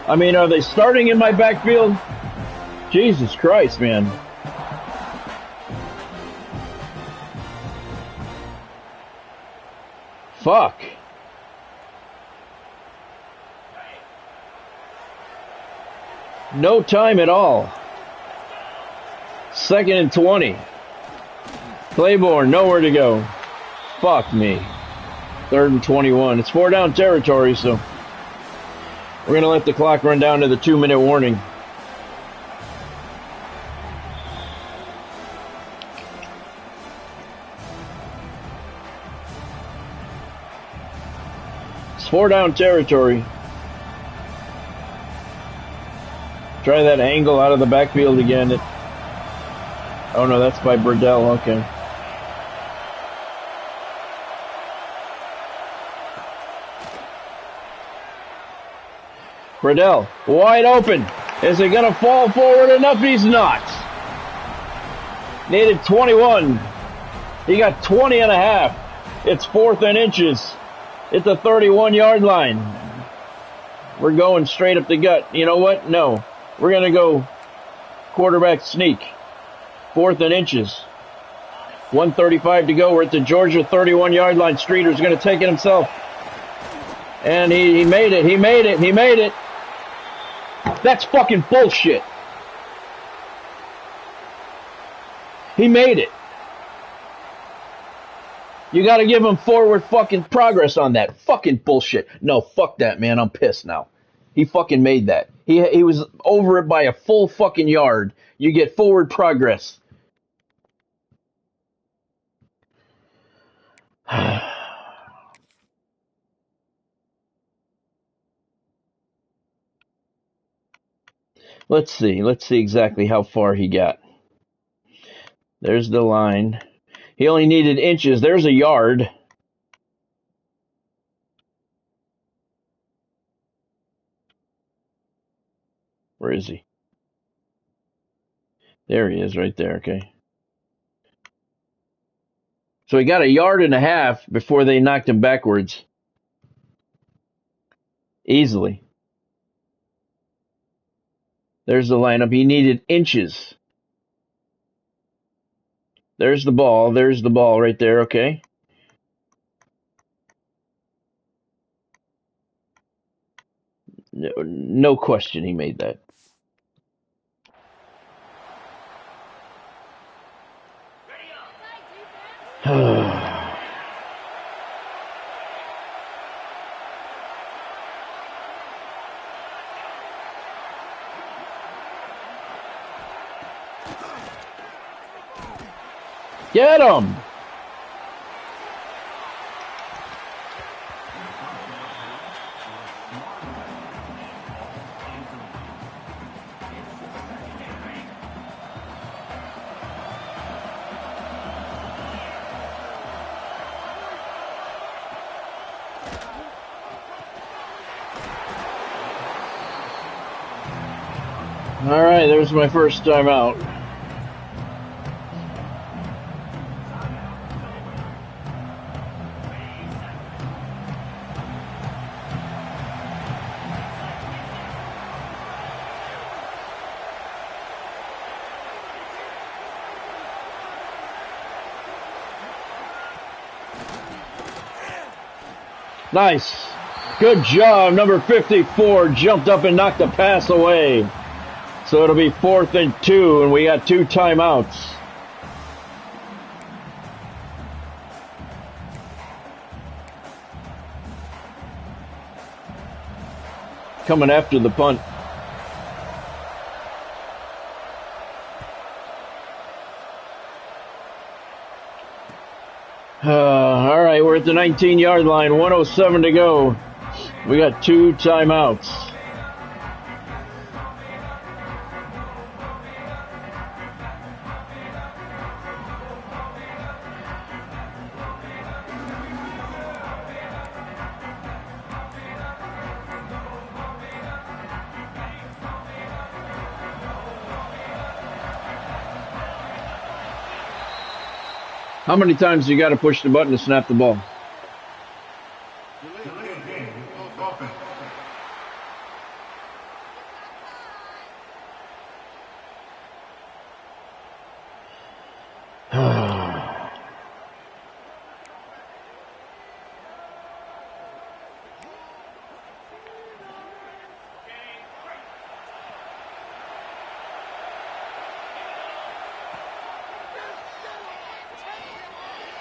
I mean, are they starting in my backfield? Jesus Christ, man. Fuck. No time at all. 2nd and 20. Claiborne, nowhere to go. Fuck me. 3rd and 21. It's 4-down territory, so we're going to let the clock run down to the 2-minute warning. It's 4-down territory. Try that angle out of the backfield again. Oh no, that's by Burdell. Okay. Burdell, wide open. Is it going to fall forward enough? He's not. Needed 21. He got 20 and a half. It's 4th and inches. It's a 31-yard line. We're going straight up the gut. You know what? No. We're going to go quarterback sneak. 4th and inches. 1:35 to go. We're at the Georgia 31-yard line. Streeter's going to take it himself. And he made it. He made it. He made it. That's fucking bullshit. He made it. You got to give him forward fucking progress on that. Fucking bullshit. No, fuck that, man. I'm pissed now. He fucking made that. He was over it by a full fucking yard. You get forward progress. Let's see exactly how far he got. There's the line. He only needed inches. There's a yard. Where is he? There he is, right there, okay. So he got a yard and a half before they knocked him backwards. Easily. There's the lineup. He needed inches. There's the ball. There's the ball right there, okay. No question he made that. Get him! All right, there's my first time out. Nice. Good job. Number 54 jumped up and knocked the pass away. So it'll be 4th and 2, and we got 2 timeouts. Coming after the punt. All right, we're at the 19-yard line, 1:07 to go. We got 2 timeouts. How many times you got to push the button to snap the ball?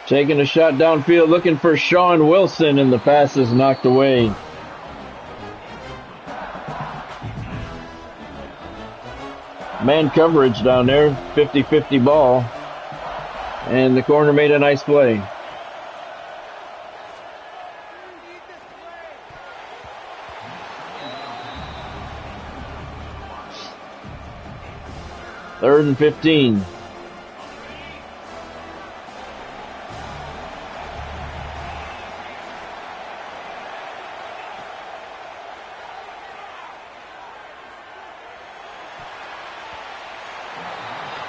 Taking a shot downfield, looking for Sean Wilson, and the pass is knocked away. Man coverage down there, 50-50 ball, and the corner made a nice play. Third and 15.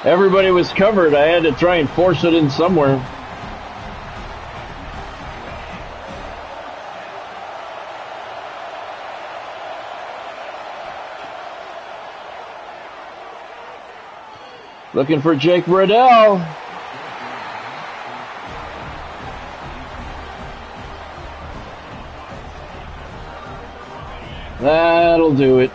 Everybody was covered. I had to try and force it in somewhere. Looking for Jake Riddell. That'll do it.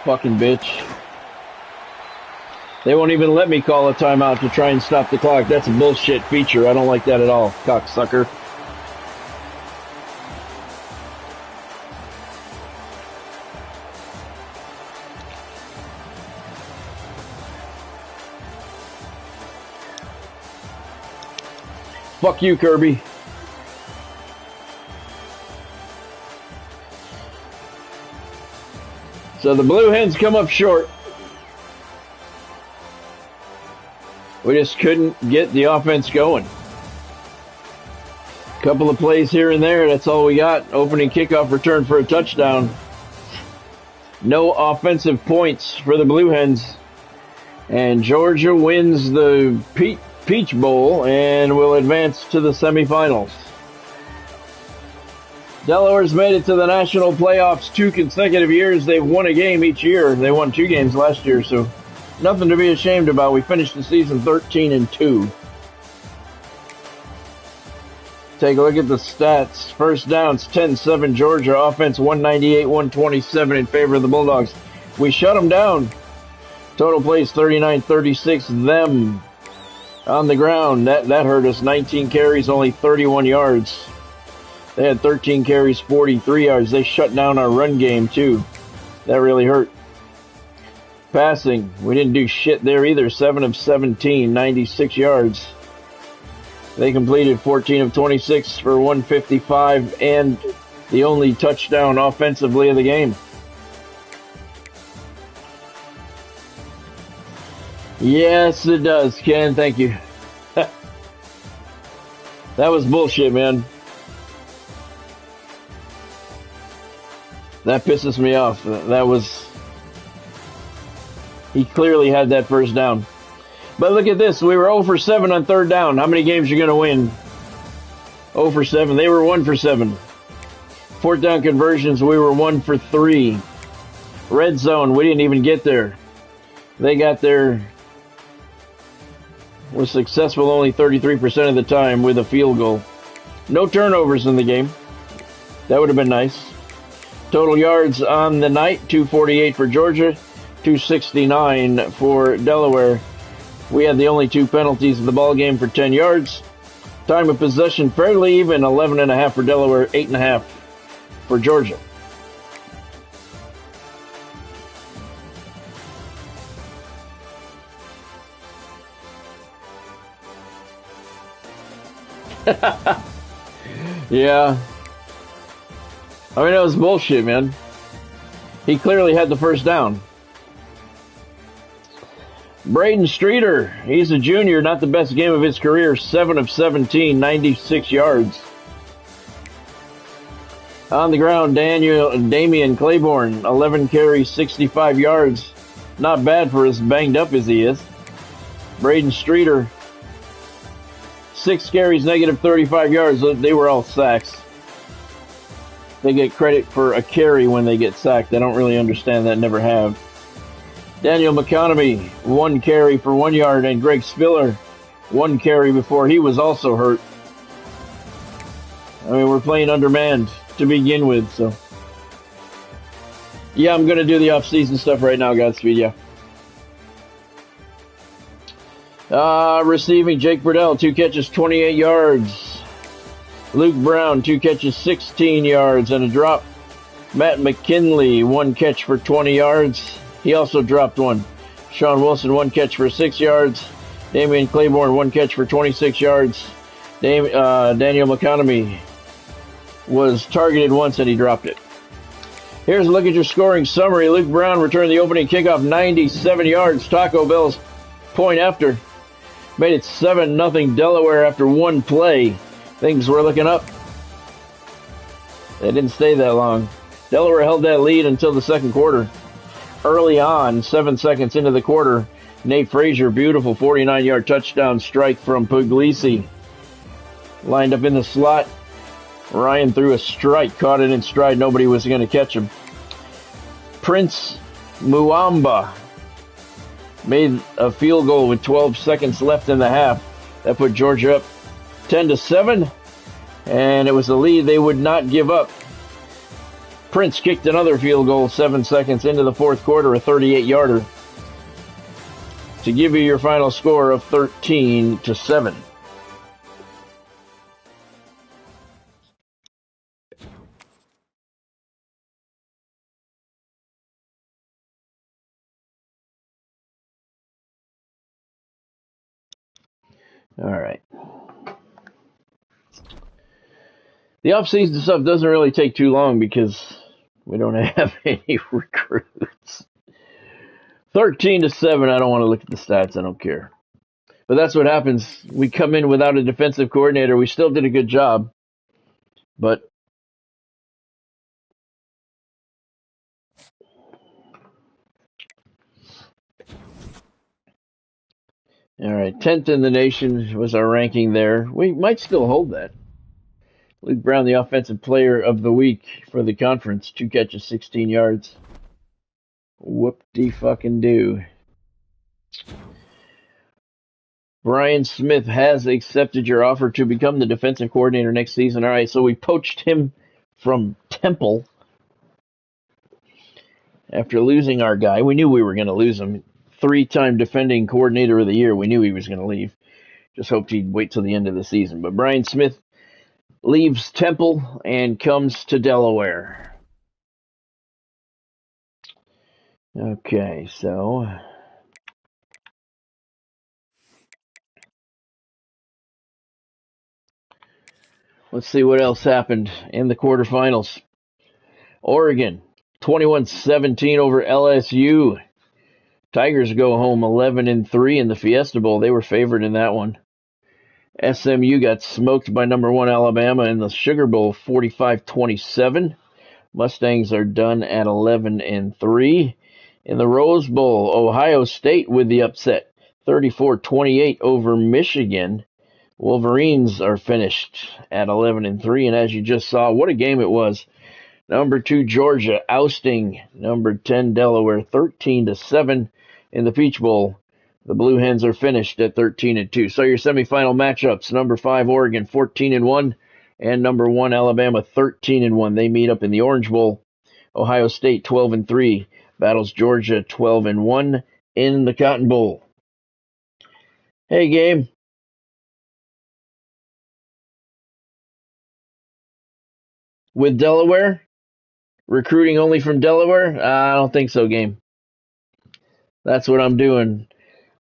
Fucking bitch. They won't even let me call a timeout to try and stop the clock. That's a bullshit feature. I don't like that at all, cocksucker. Fuck you, Kirby. So the Blue Hens come up short. We just couldn't get the offense going. Couple of plays here and there, that's all we got. Opening kickoff return for a touchdown. No offensive points for the Blue Hens. And Georgia wins the Peach Bowl and will advance to the semifinals. Delaware's made it to the national playoffs 2 consecutive years. They've won a game each year. They won 2 games last year, so nothing to be ashamed about. We finished the season 13-2. Take a look at the stats. First downs, 10-7 Georgia. Offense, 198-127 in favor of the Bulldogs. We shut them down. Total plays, 39-36. Them on the ground. That hurt us. 19 carries, only 31 yards. They had 13 carries, 43 yards. They shut down our run game, too. That really hurt. Passing, we didn't do shit there either. 7 of 17, 96 yards. They completed 14 of 26 for 155 and the only touchdown offensively of the game. Yes, it does, Ken. Thank you. That was bullshit, man. That pisses me off. That was... He clearly had that first down. But look at this. We were 0 for 7 on third down. How many games are you going to win? 0 for 7. They were 1 for 7. Fourth down conversions, we were 1 for 3. Red zone, we didn't even get there. They got there. Was successful only 33% of the time with a field goal. No turnovers in the game. That would have been nice. Total yards on the night, 248 for Georgia, 269 for Delaware. We had the only 2 penalties of the ball game for 10 yards. Time of possession fairly even, 11.5 for Delaware, 8.5 for Georgia. Yeah. I mean, that was bullshit, man. He clearly had the first down. Braden Streeter, he's a junior, not the best game of his career. 7 of 17, 96 yards. On the ground, Damian Claiborne, 11 carries, 65 yards. Not bad for as banged up as he is. Braden Streeter, 6 carries, negative 35 yards. They were all sacks. They get credit for a carry when they get sacked. I don't really understand that, never have. Daniel McConomy, 1 carry for 1 yard, and Greg Spiller, 1 carry before he was also hurt. I mean, we're playing undermanned to begin with, so. Yeah, I'm going to do the off-season stuff right now, Godspeed, yeah. Receiving, Jake Burdell, 2 catches, 28 yards. Luke Brown, 2 catches, 16 yards, and a drop. Matt McKinley, 1 catch for 20 yards. He also dropped 1. Sean Wilson, 1 catch for 6 yards. Damian Claiborne, 1 catch for 26 yards. Daniel McConomy was targeted once and he dropped it. Here's a look at your scoring summary. Luke Brown returned the opening kickoff, 97 yards. Taco Bell's point after made it 7-0 Delaware after 1 play. Things were looking up. They didn't stay that long. Delaware held that lead until the second quarter. Early on, 7 seconds into the quarter, Nate Frazier, beautiful 49-yard touchdown strike from Puglisi. Lined up in the slot. Ryan threw a strike, caught it in stride. Nobody was going to catch him. Prince Muamba made a field goal with 12 seconds left in the half. That put Georgia up 10-7, and it was a lead they would not give up. Prince kicked another field goal 7 seconds into the fourth quarter, a 38-yarder, to give you your final score of 13-7. All right. The off-season stuff doesn't really take too long because we don't have any recruits. 13-7, I don't want to look at the stats. I don't care. But that's what happens. We come in without a defensive coordinator. We still did a good job. But all right, 10th in the nation was our ranking there. We might still hold that. Luke Brown, the offensive player of the week for the conference. 2 catches, 16 yards. Whoop-de-fucking-do. Brian Smith has accepted your offer to become the defensive coordinator next season. All right, so we poached him from Temple after losing our guy. We knew we were going to lose him. 3-time defending coordinator of the year. We knew he was going to leave. Just hoped he'd wait till the end of the season. But Brian Smith leaves Temple and comes to Delaware. Okay, so let's see what else happened in the quarterfinals. Oregon, 21-17 over LSU. Tigers go home 11-3 in the Fiesta Bowl. They were favored in that one. SMU got smoked by number 1 Alabama in the Sugar Bowl, 45-27. Mustangs are done at 11-3. In the Rose Bowl, Ohio State with the upset, 34-28 over Michigan. Wolverines are finished at 11-3, and as you just saw, what a game it was. Number 2 Georgia ousting number 10 Delaware, 13-7 in the Peach Bowl. The Blue Hens are finished at 13-2. So your semifinal matchups: number 5 Oregon, 14-1, and number 1 Alabama, 13-1. They meet up in the Orange Bowl. Ohio State, 12-3, battles Georgia, 12-1 in the Cotton Bowl. Hey, game. With Delaware? Recruiting only from Delaware? I don't think so, game. That's what I'm doing.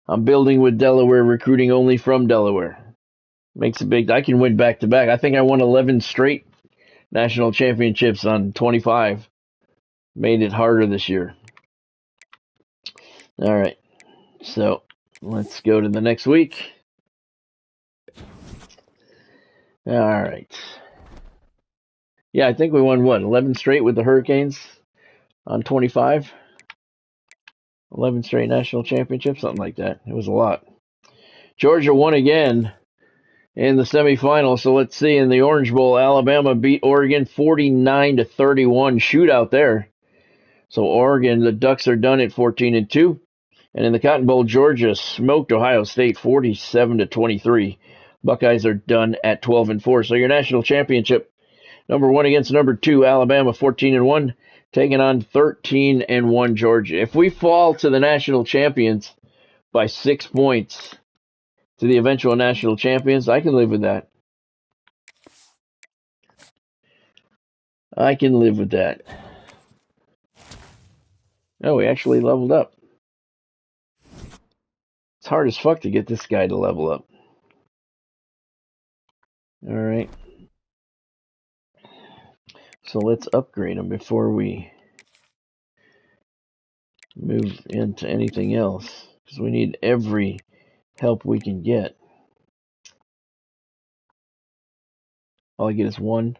I'm building with Delaware, recruiting only from Delaware. Makes a big... I can win back-to-back. I think I won 11 straight national championships on 25. Made it harder this year. All right. So let's go to the next week. All right. Yeah, I think we won, 11 straight with the Hurricanes on 25? 11 straight national championships, something like that. It was a lot. Georgia won again in the semifinals. So let's see. In the Orange Bowl, Alabama beat Oregon 49-31. Shootout there. So Oregon, the Ducks are done at 14-2. And in the Cotton Bowl, Georgia smoked Ohio State 47-23. Buckeyes are done at 12-4. So your national championship, number 1 against number 2, Alabama 14-1, taking on 13-1 Georgia. If we fall to the national champions by 6 points to the eventual national champions, I can live with that. I can live with that. Oh, we actually leveled up. It's hard as fuck to get this guy to level up. All right. So let's upgrade him before we move into anything else, because we need every help we can get. All I get is 1.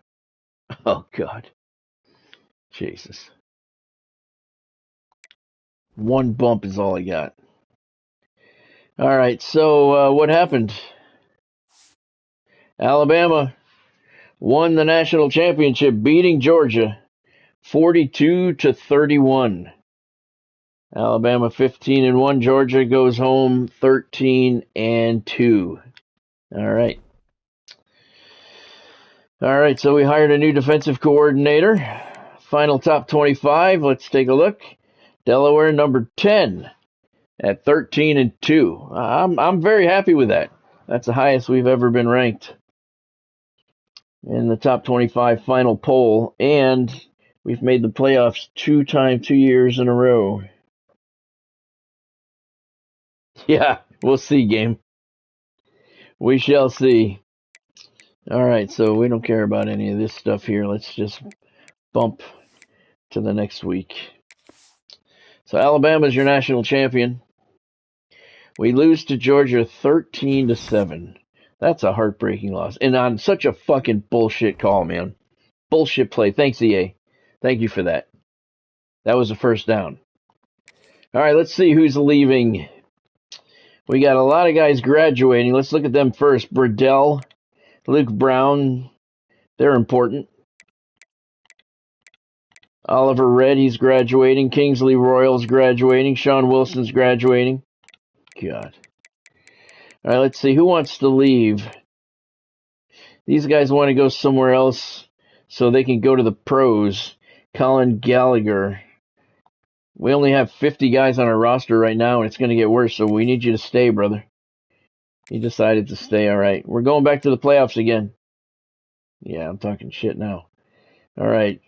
Oh, God. Jesus. 1 bump is all I got. All right, so what happened? Alabama won the national championship, beating Georgia 42-31. Alabama 15-1. Georgia goes home 13-2. All right. All right, so we hired a new defensive coordinator. Final top 25. Let's take a look. Delaware number 10 at 13-2. I'm very happy with that. That's the highest we've ever been ranked in the top 25 final poll, and we've made the playoffs 2 years in a row. Yeah, we'll see, game. We shall see. All right, so we don't care about any of this stuff here. Let's just bump to the next week. So Alabama's your national champion. We lose to Georgia 13-7. That's a heartbreaking loss. And on such a fucking bullshit call, man. Bullshit play. Thanks, EA. Thank you for that. That was a first down. All right, let's see who's leaving. We got a lot of guys graduating. Let's look at them first. Burdell, Luke Brown, they're important. Oliver Red, he's graduating. Kingsley Royal's graduating. Sean Wilson's graduating. God. All right, let's see. Who wants to leave? These guys want to go somewhere else so they can go to the pros. Colin Gallagher. We only have 50 guys on our roster right now, and it's going to get worse, so we need you to stay, brother. He decided to stay. All right. We're going back to the playoffs again. Yeah, I'm talking shit now. All right.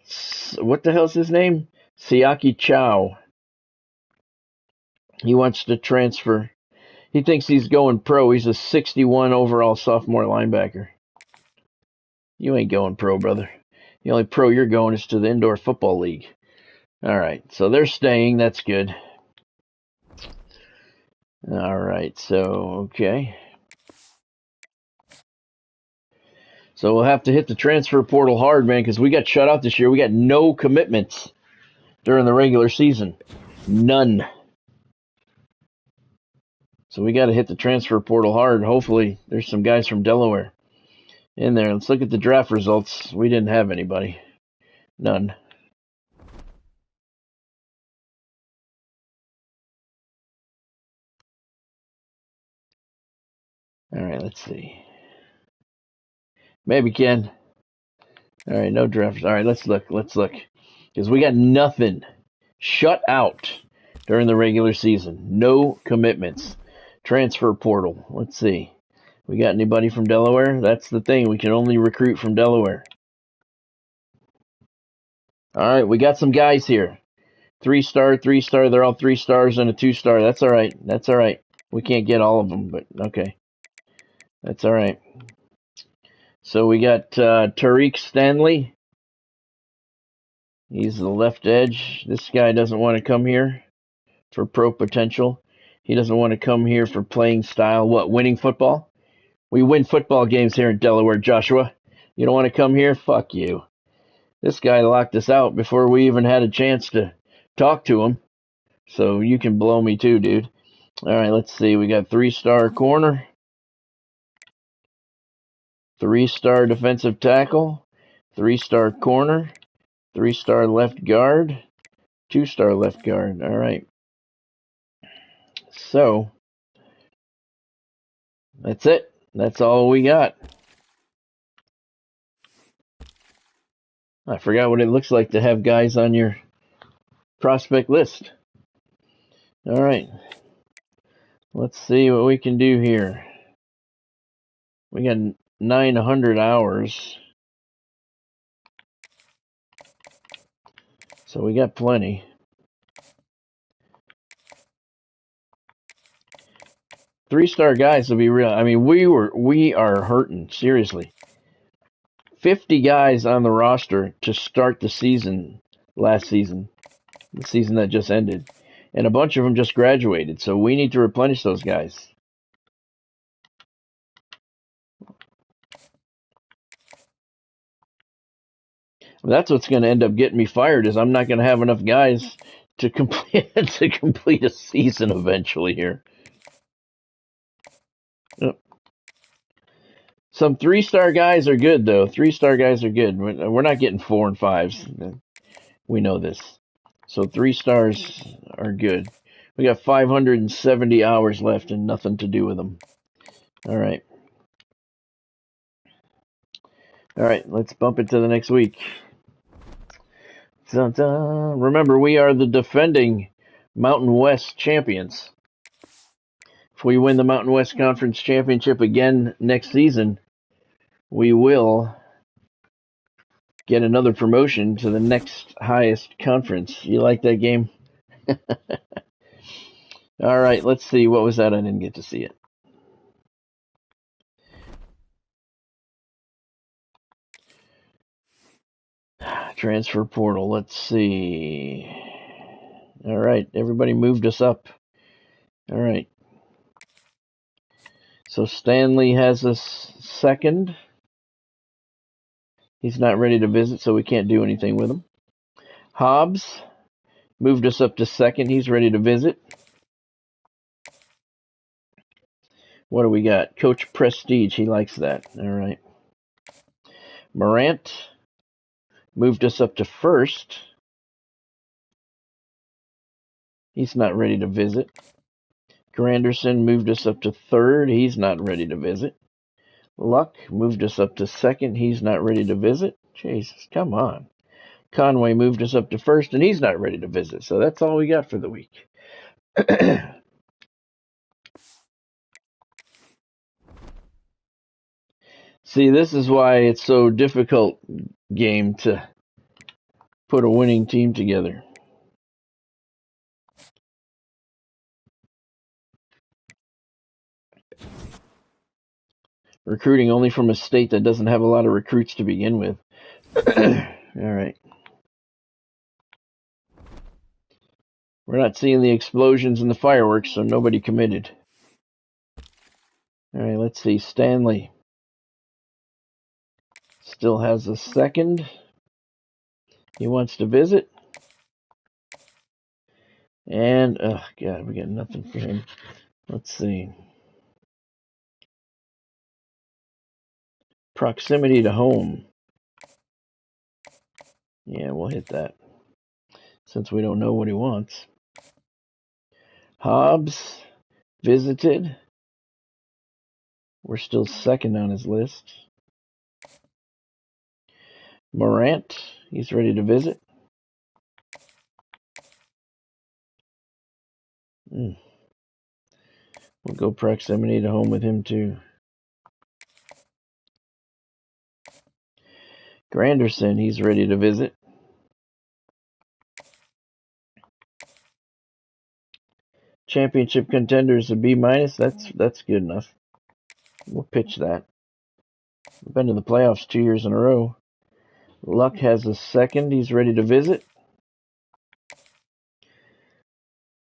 What the hell's his name? Siaki Chow. He wants to transfer. He thinks he's going pro. He's a 61 overall sophomore linebacker. You ain't going pro, brother. The only pro you're going is to the Indoor Football League. All right. So they're staying. That's good. All right. So, okay. So we'll have to hit the transfer portal hard, man, because we got shut out this year. We got no commitments during the regular season. None. So we got to hit the transfer portal hard. Hopefully there's some guys from Delaware in there. Let's look at the draft results. We didn't have anybody. None. All right, let's see. Maybe Ken. All right, no draft. All right, let's look. Because we got nothing. Shut out during the regular season. No commitments. Transfer portal. Let's see. We got anybody from Delaware? That's the thing. We can only recruit from Delaware. All right, we got some guys here. 3-star, 3-star. They're all 3 stars and a 2-star. That's all right. That's all right. We can't get all of them, but okay. That's all right. So we got Tariq Stanley. He's the left edge. This guy doesn't want to come here for pro potential. He doesn't want to come here for playing style. What, winning football? We win football games here in Delaware, Joshua. You don't want to come here? Fuck you. This guy locked us out before we even had a chance to talk to him. So you can blow me too, dude. All right, let's see. We got 3-star corner, 3-star defensive tackle, 3-star corner, 3-star left guard, 2-star left guard. All right. So that's it. That's all we got. I forgot what it looks like to have guys on your prospect list. All right. Let's see what we can do here. We got 900 hours. So we got plenty. Three-star guys will be real. I mean, we are hurting, seriously. 50 guys on the roster to start the season last season, the season that just ended. And a bunch of them just graduated, so we need to replenish those guys. That's what's going to end up getting me fired, is I'm not going to have enough guys to complete a season eventually here. Yep. Some 3-star guys are good, though. 3-star guys are good. We're not getting 4 and 5s. We know this. So 3 stars are good. We got 570 hours left and nothing to do with them. All right. All right, let's bump it to the next week. Ta-da. Remember, we are the defending Mountain West champions. If we win the Mountain West Conference Championship again next season, we will get another promotion to the next highest conference. You like that game? All right, let's see. What was that? I didn't get to see it. Transfer portal. Let's see. All right, everybody moved us up. All right. So Stanley has us second. He's not ready to visit, so we can't do anything with him. Hobbs moved us up to second. He's ready to visit. What do we got? Coach Prestige. He likes that. All right. Morant moved us up to first. He's not ready to visit. Granderson moved us up to third. He's not ready to visit. Luck moved us up to second. He's not ready to visit. Jesus, come on. Conway moved us up to first, and he's not ready to visit. So that's all we got for the week. See, this is why it's so difficult, game, to put a winning team together. Recruiting only from a state that doesn't have a lot of recruits to begin with. All right. We're not seeing the explosions and the fireworks, so nobody committed. All right, let's see. Stanley still has a second. He wants to visit. And, oh, God, we got nothing for him. Let's see. Proximity to home. Yeah, we'll hit that, since we don't know what he wants. Hobbs visited. We're still second on his list. Morant, he's ready to visit. We'll go proximity to home with him too. Granderson, he's ready to visit. Championship contenders a B-. That's good enough. We'll pitch that. We've been to the playoffs 2 years in a row. Luck has a second. He's ready to visit.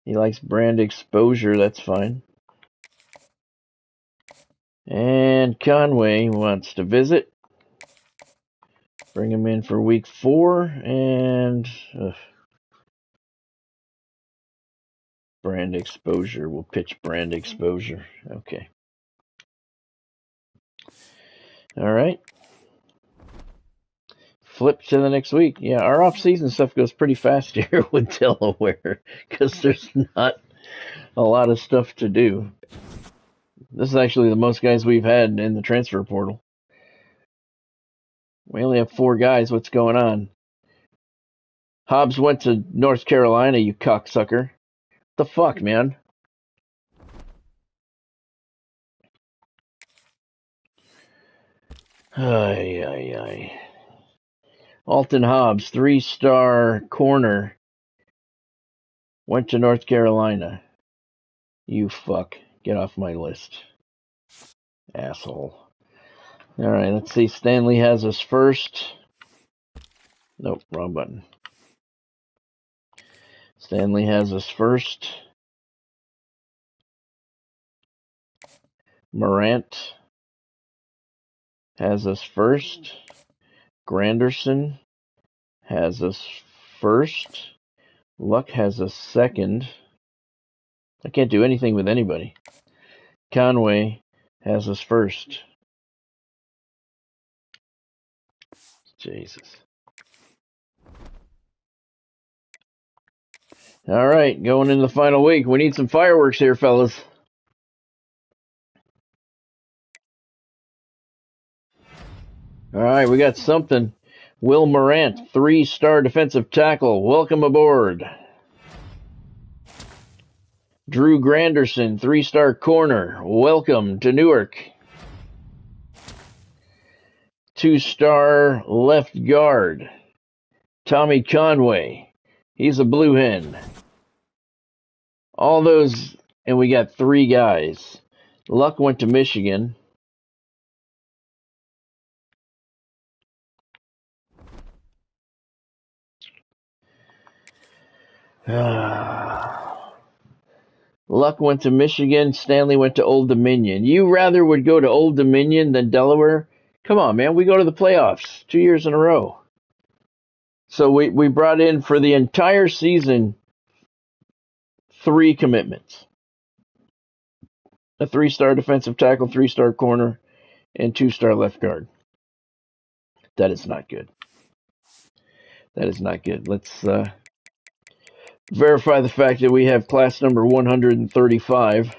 He likes brand exposure. That's fine. And Conway wants to visit. Bring him in for week 4. And brand exposure. We'll pitch brand exposure. Okay. All right. Flip to the next week. Yeah, our off-season stuff goes pretty fast here with Delaware because there's not a lot of stuff to do. This is actually the most guys we've had in the transfer portal. We only have 4 guys. What's going on? Hobbs went to North Carolina, you cocksucker. What the fuck, man? Ay. Alton Hobbs, 3-star corner, went to North Carolina. You fuck. Get off my list. Asshole. Alright, let's see. Stanley has us first. Nope, wrong button. Stanley has us first. Morant has us first. Granderson has us first. Luck has us second. I can't do anything with anybody. Conway has us first. Jesus. All right, going into the final week. We need some fireworks here, fellas. All right, we got something. Will Morant, 3-star defensive tackle. Welcome aboard. Drew Granderson, 3-star corner. Welcome to Newark. 2-star left guard. Tommy Conway. He's a blue hen. All those, and we got 3 guys. Luck went to Michigan. Luck went to Michigan. Stanley went to Old Dominion. You rather would go to Old Dominion than Delaware? Come on, man. We go to the playoffs 2 years in a row. So we brought in for the entire season 3 commitments. A 3-star defensive tackle, 3-star corner, and 2-star left guard. That is not good. That is not good. Let's verify the fact that we have class number 135.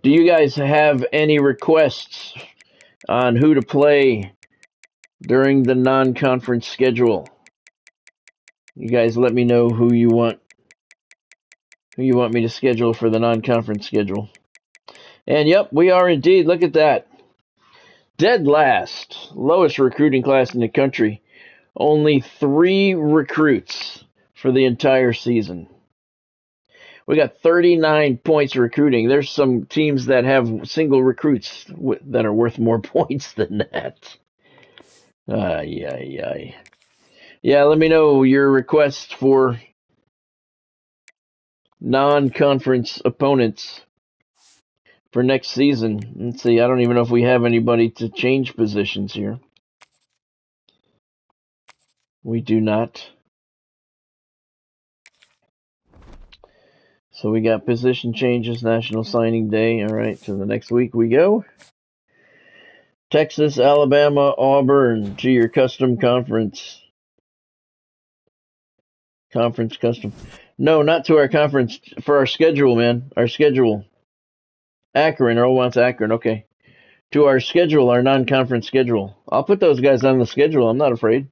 Do you guys have any requests on who to play during the non-conference schedule? You guys let me know who you want me to schedule for the non-conference schedule. And yep, we are indeed. Look at that. Dead last. Lowest recruiting class in the country. Only 3 recruits for the entire season. We got 39 points recruiting. There's some teams that have single recruits that are worth more points than that. Yeah, let me know your requests for non-conference opponents for next season. Let's see, I don't even know if we have anybody to change positions here. We do not. So we got position changes, National Signing Day. All right, to the next week we go. Texas, Alabama, Auburn to your custom conference. Conference custom. No, not to our conference. For our schedule, man. Our schedule. Akron. Earl wants Akron. Okay. To our schedule, our non-conference schedule. I'll put those guys on the schedule. I'm not afraid.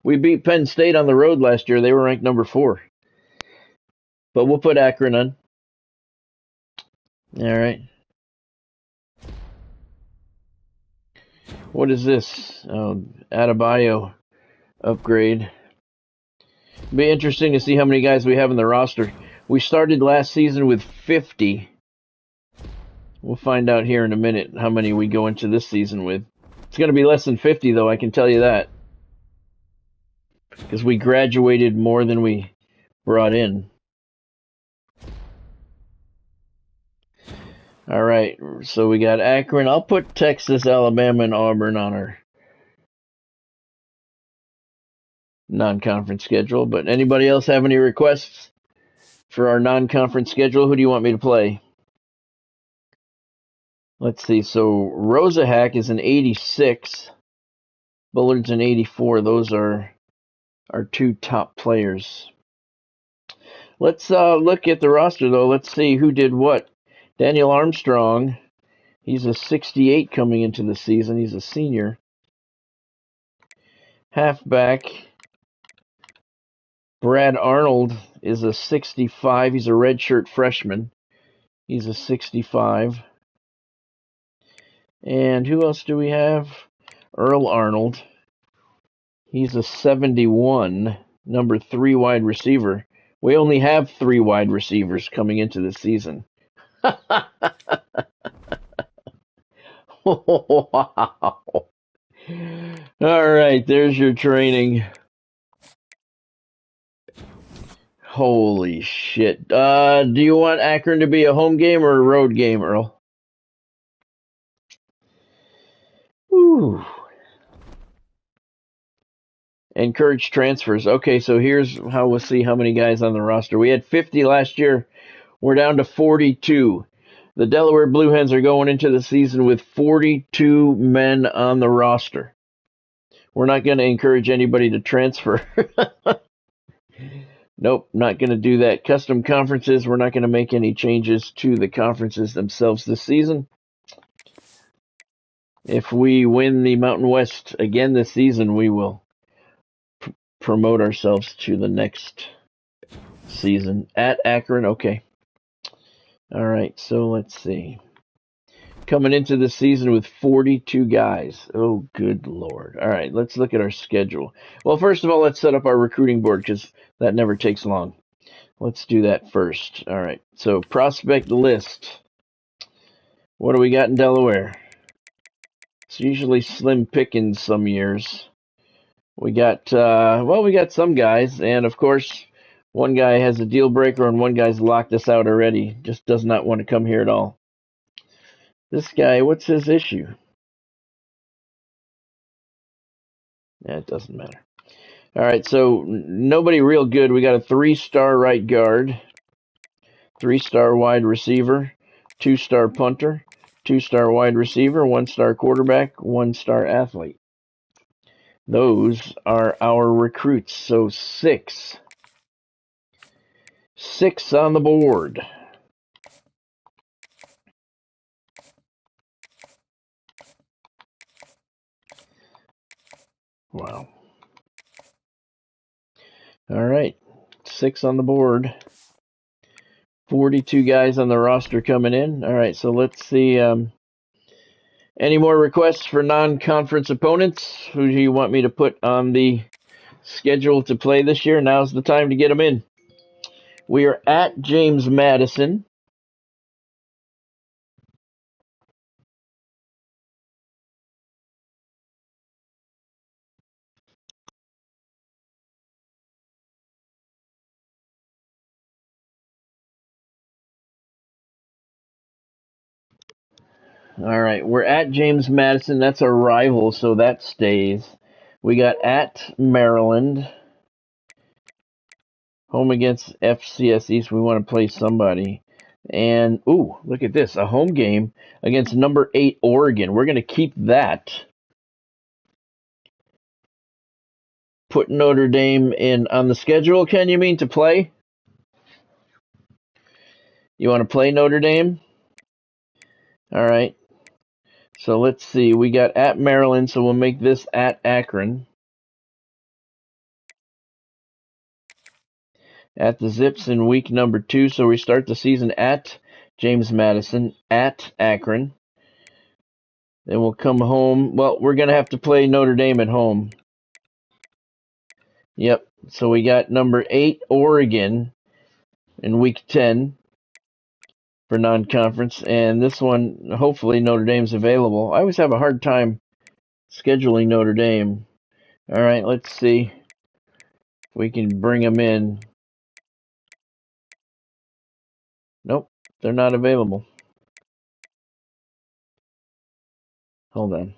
We beat Penn State on the road last year. They were ranked number 4. But we'll put Akron on. All right. What is this? Adebayo upgrade. Be interesting to see how many guys we have in the roster. We started last season with 50. We'll find out here in a minute how many we go into this season with. It's going to be less than 50, though, I can tell you that. Because we graduated more than we brought in. All right, so we got Akron. I'll put Texas, Alabama, and Auburn on our non-conference schedule. But anybody else have any requests for our non-conference schedule? Who do you want me to play? Let's see. So Rosa Hack is an 86. Bullard's an 84. Those are our two top players. Let's look at the roster, though. Let's see who did what. Daniel Armstrong, he's a 68 coming into the season. He's a senior. Halfback, Brad Arnold is a 65. He's a redshirt freshman. He's a 65. And who else do we have? Earl Arnold. He's a 71, number 3 wide receiver. We only have 3 wide receivers coming into the season. Wow. All right, there's your training. Holy shit. Do you want Akron to be a home game or a road game, Earl? Whew. Encourage transfers. Okay, so here's how we'll see how many guys on the roster. We had 50 last year. We're down to 42. The Delaware Blue Hens are going into the season with 42 men on the roster. We're not going to encourage anybody to transfer. Nope, not going to do that. Custom conferences, we're not going to make any changes to the conferences themselves this season. If we win the Mountain West again this season, we will promote ourselves to the next season at Akron. Okay. All right, so let's see. Coming into the season with 42 guys. Oh, good Lord. All right, let's look at our schedule. Well, first of all, let's set up our recruiting board because that never takes long. Let's do that first. All right, so prospect list. What do we got in Delaware? It's usually slim pickings some years. We got, we got some guys, and of course, one guy has a deal breaker and one guy's locked us out already. Just does not want to come here at all. This guy, what's his issue? Yeah, it doesn't matter. All right, so nobody real good. We got a 3-star right guard, 3-star wide receiver, 2-star punter, 2-star wide receiver, 1-star quarterback, 1-star athlete. Those are our recruits. So 6 on the board. Wow. All right, 6 on the board. 42 guys on the roster coming in. All right, so let's see. Any more requests for non-conference opponents? Who do you want me to put on the schedule to play this year? Now's the time to get them in. We are at James Madison. All right, we're at James Madison. That's our rival, so that stays. We got at Maryland. Home against FCS East. We want to play somebody. And, ooh, look at this. A home game against number 8 Oregon. We're going to keep that. Put Notre Dame in on the schedule, Ken, you mean, to play? You want to play Notre Dame? All right. So let's see. We got at Maryland, so we'll make this at Akron. At the Zips in week number 2, so we start the season at James Madison, at Akron. Then we'll come home. Well, we're going to have to play Notre Dame at home. Yep. So we got number 8 Oregon in week 10. for non-conference. And this one, hopefully Notre Dame's available. I always have a hard time scheduling Notre Dame. All right, let's see if we can bring them in. Nope, they're not available. Hold on.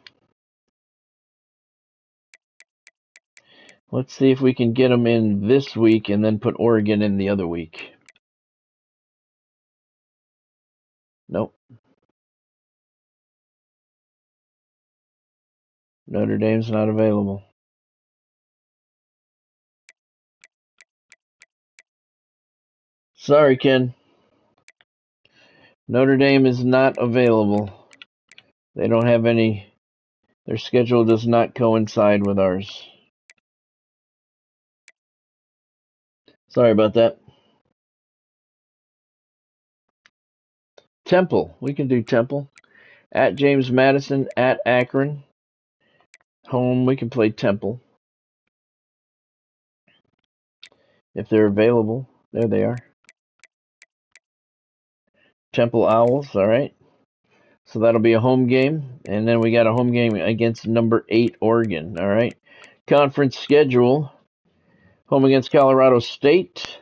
Let's see if we can get them in this week and then put Oregon in the other week. Nope. Notre Dame's not available. Sorry, Ken. Notre Dame is not available. They don't have any. Their schedule does not coincide with ours. Sorry about that. Temple. We can do Temple. At James Madison, at Akron. Home, we can play Temple. If they're available. There they are. Temple Owls, all right. So that'll be a home game. And then we got a home game against number 8 Oregon, all right. Conference schedule. Home against Colorado State.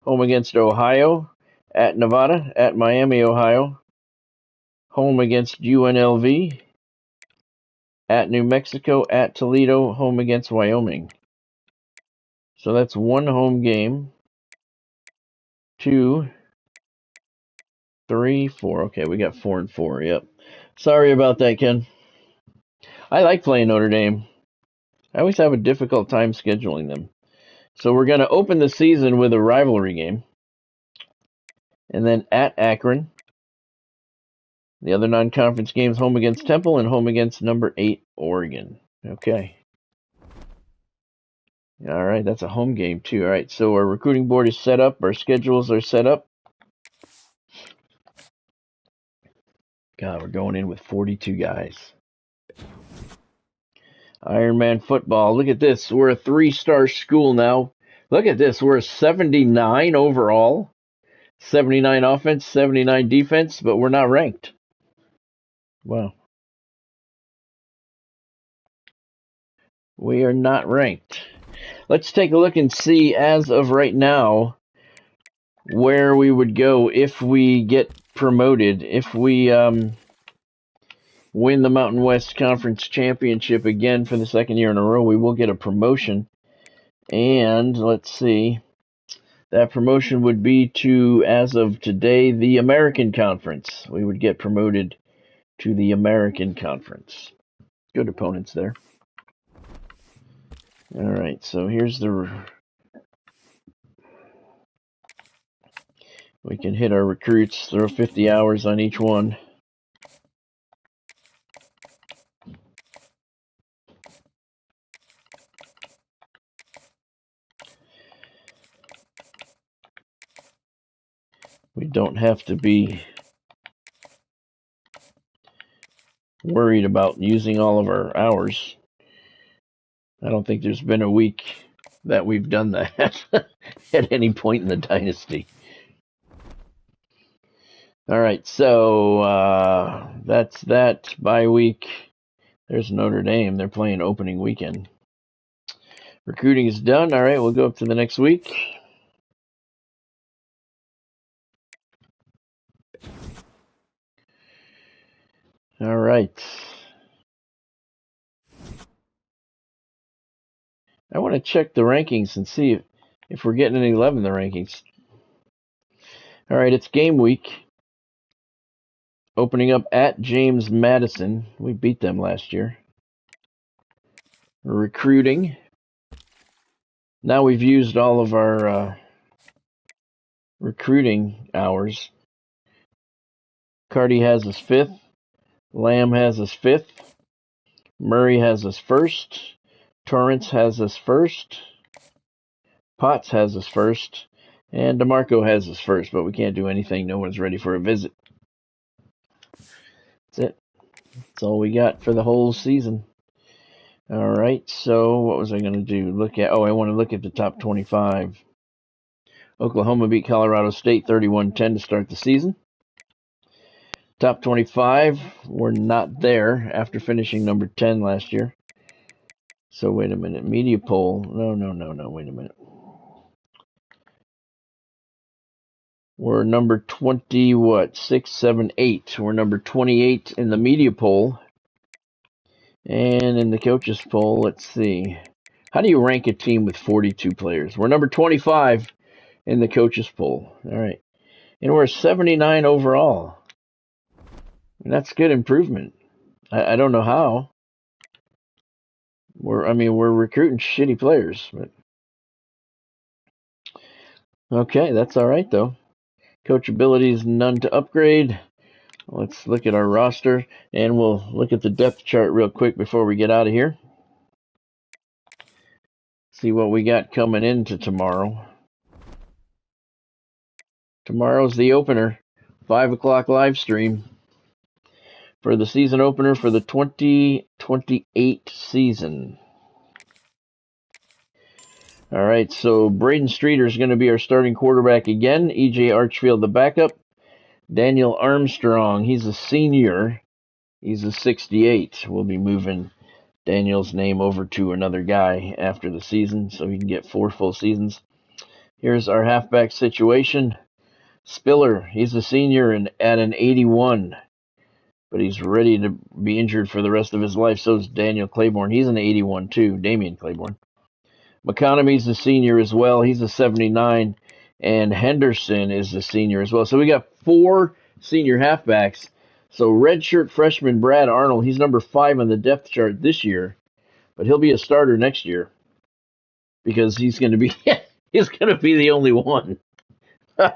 Home against Ohio. At Nevada. At Miami, Ohio. Home against UNLV. At New Mexico. At Toledo. Home against Wyoming. So that's one home game. 2, 3, 4. Okay, we got 4 and 4. Yep. Sorry about that, Ken. I like playing Notre Dame. I always have a difficult time scheduling them. So we're going to open the season with a rivalry game. And then at Akron. The other non-conference games, home against Temple and home against number 8 Oregon. Okay. All right, that's a home game too. All right, so our recruiting board is set up. Our schedules are set up. God, we're going in with 42 guys. Ironman football. Look at this. We're a 3-star school now. Look at this. We're a 79 overall. 79 offense, 79 defense, but we're not ranked. Wow. We are not ranked. Let's take a look and see, as of right now, where we would go if we get promoted. If we win the Mountain West Conference Championship again for the second year in a row, we will get a promotion. And let's see, that promotion would be to, as of today, the American Conference. We would get promoted to the American Conference. Good opponents there. All right, so here's the... We can hit our recruits, throw 50 hours on each one. We don't have to be worried about using all of our hours. I don't think there's been a week that we've done that at any point in the dynasty. All right, so that's that bye week. There's Notre Dame. They're playing opening weekend. Recruiting is done. All right, we'll go up to the next week. All right. I want to check the rankings and see if we're getting any love in the rankings. All right, it's game week. Opening up at James Madison. We beat them last year. Recruiting. Now we've used all of our recruiting hours. Cardi has us 5th. Lamb has us 5th. Murray has us 1st. Torrance has us 1st. Potts has us 1st. And DeMarco has us 1st, but we can't do anything. No one's ready for a visit. That's it. That's all we got for the whole season. All right, so what was I going to do? I want to look at the top 25. Oklahoma beat Colorado State 31-10 to start the season. Top 25, we're not there after finishing number 10 last year. So wait a minute, media poll. No, wait a minute. We're number 20, 6, 7, 8. We're number 28 in the media poll. And in the coaches poll, let's see. How do you rank a team with 42 players? We're number 25 in the coaches poll. All right. And we're 79 overall. And that's good improvement. I don't know how. We're recruiting shitty players, but okay, that's all right though. Coachability is none to upgrade. Let's look at our roster, and we'll look at the depth chart real quick before we get out of here. See what we got coming into tomorrow. Tomorrow's the opener, 5 o'clock live stream for the season opener for the 2028 season. All right, so Braden Streeter is going to be our starting quarterback again. E.J. Archfield, the backup. Daniel Armstrong, he's a senior. He's a 68. We'll be moving Daniel's name over to another guy after the season so he can get 4 full seasons. Here's our halfback situation. Spiller, he's a senior and at an 81, but he's ready to be injured for the rest of his life. So is Daniel Claiborne. He's an 81 too, Damian Claiborne. McConommy's a senior as well. He's a 79, and Henderson is a senior as well. So we got 4 senior halfbacks. So redshirt freshman Brad Arnold, he's number 5 on the depth chart this year, but he'll be a starter next year because he's going to be the only one. All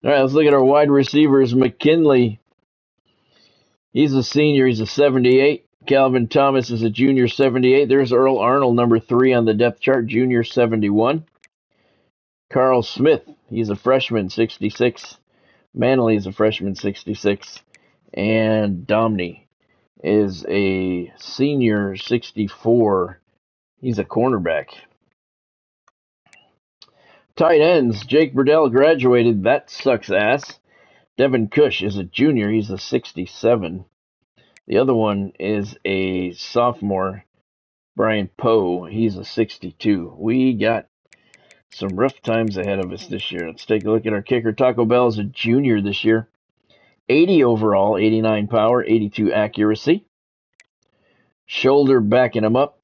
right, let's look at our wide receivers. McKinley, he's a senior. He's a 78. Calvin Thomas is a junior, 78. There's Earl Arnold, number 3 on the depth chart, junior, 71. Carl Smith, he's a freshman, 66. Manley is a freshman, 66. And Domney is a senior, 64. He's a cornerback. Tight ends, Jake Burdell graduated. That sucks ass. Devin Cush is a junior. He's a 67. The other one is a sophomore, Brian Poe. He's a 62. We got some rough times ahead of us this year. Let's take a look at our kicker. Taco Bell is a junior this year. 80 overall, 89 power, 82 accuracy. Shoulder backing him up.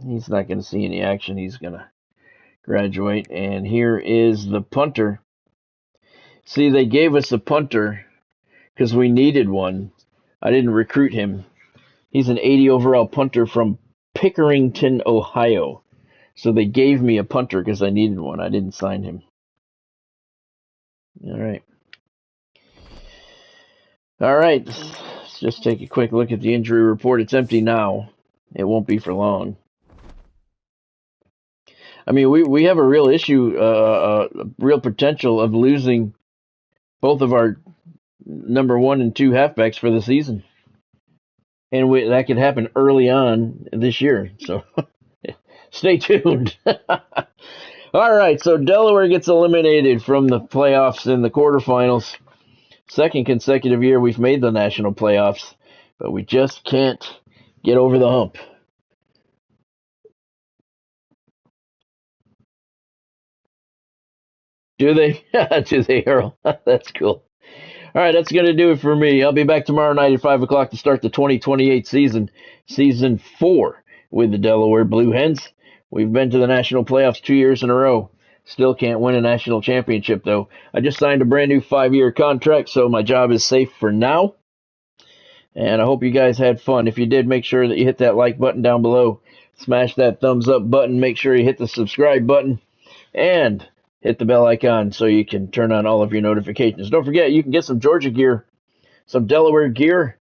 He's not going to see any action. He's going to graduate. And here is the punter. See, they gave us a punter because we needed one. I didn't recruit him. He's an 80 overall punter from Pickerington, Ohio. So they gave me a punter because I needed one. I didn't sign him. All right. Let's just take a quick look at the injury report. It's empty now. It won't be for long. I mean, we have a real issue, real potential of losing both of our number 1 and 2 halfbacks for the season. And that could happen early on this year. So stay tuned. All right, so Delaware gets eliminated from the playoffs in the quarterfinals. Second consecutive year we've made the national playoffs, but we just can't get over the hump. Do they? Do they, Earl? That's cool. All right, that's going to do it for me. I'll be back tomorrow night at 5 o'clock to start the 2028 season, Season 4 with the Delaware Blue Hens. We've been to the national playoffs 2 years in a row. Still can't win a national championship, though. I just signed a brand new 5-year contract, so my job is safe for now. And I hope you guys had fun. If you did, make sure that you hit that like button down below. Smash that thumbs up button. Make sure you hit the subscribe button. And hit the bell icon so you can turn on all of your notifications. Don't forget, you can get some Georgia gear, some Delaware gear.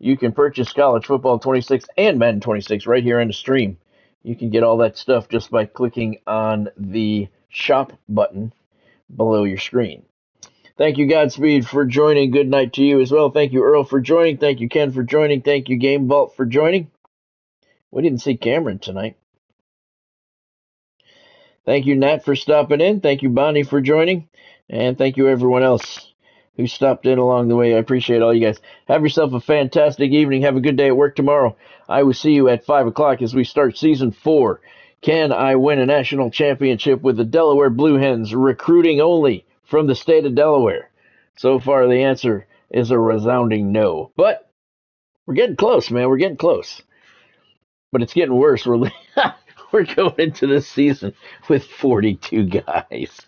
You can purchase College Football 26 and Madden 26 right here on the stream. You can get all that stuff just by clicking on the shop button below your screen. Thank you, Godspeed, for joining. Good night to you as well. Thank you, Earl, for joining. Thank you, Ken, for joining. Thank you, Game Vault, for joining. We didn't see Cameron tonight. Thank you, Nat, for stopping in. Thank you, Bonnie, for joining. And thank you, everyone else who stopped in along the way. I appreciate all you guys. Have yourself a fantastic evening. Have a good day at work tomorrow. I will see you at 5 o'clock as we start Season 4. Can I win a national championship with the Delaware Blue Hens, recruiting only from the state of Delaware? So far, the answer is a resounding no. But we're getting close, man. We're getting close. But it's getting worse. We're going into this season with 42 guys.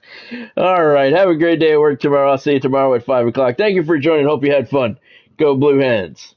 All right. Have a great day at work tomorrow. I'll see you tomorrow at 5 o'clock. Thank you for joining. Hope you had fun. Go Blue Hens.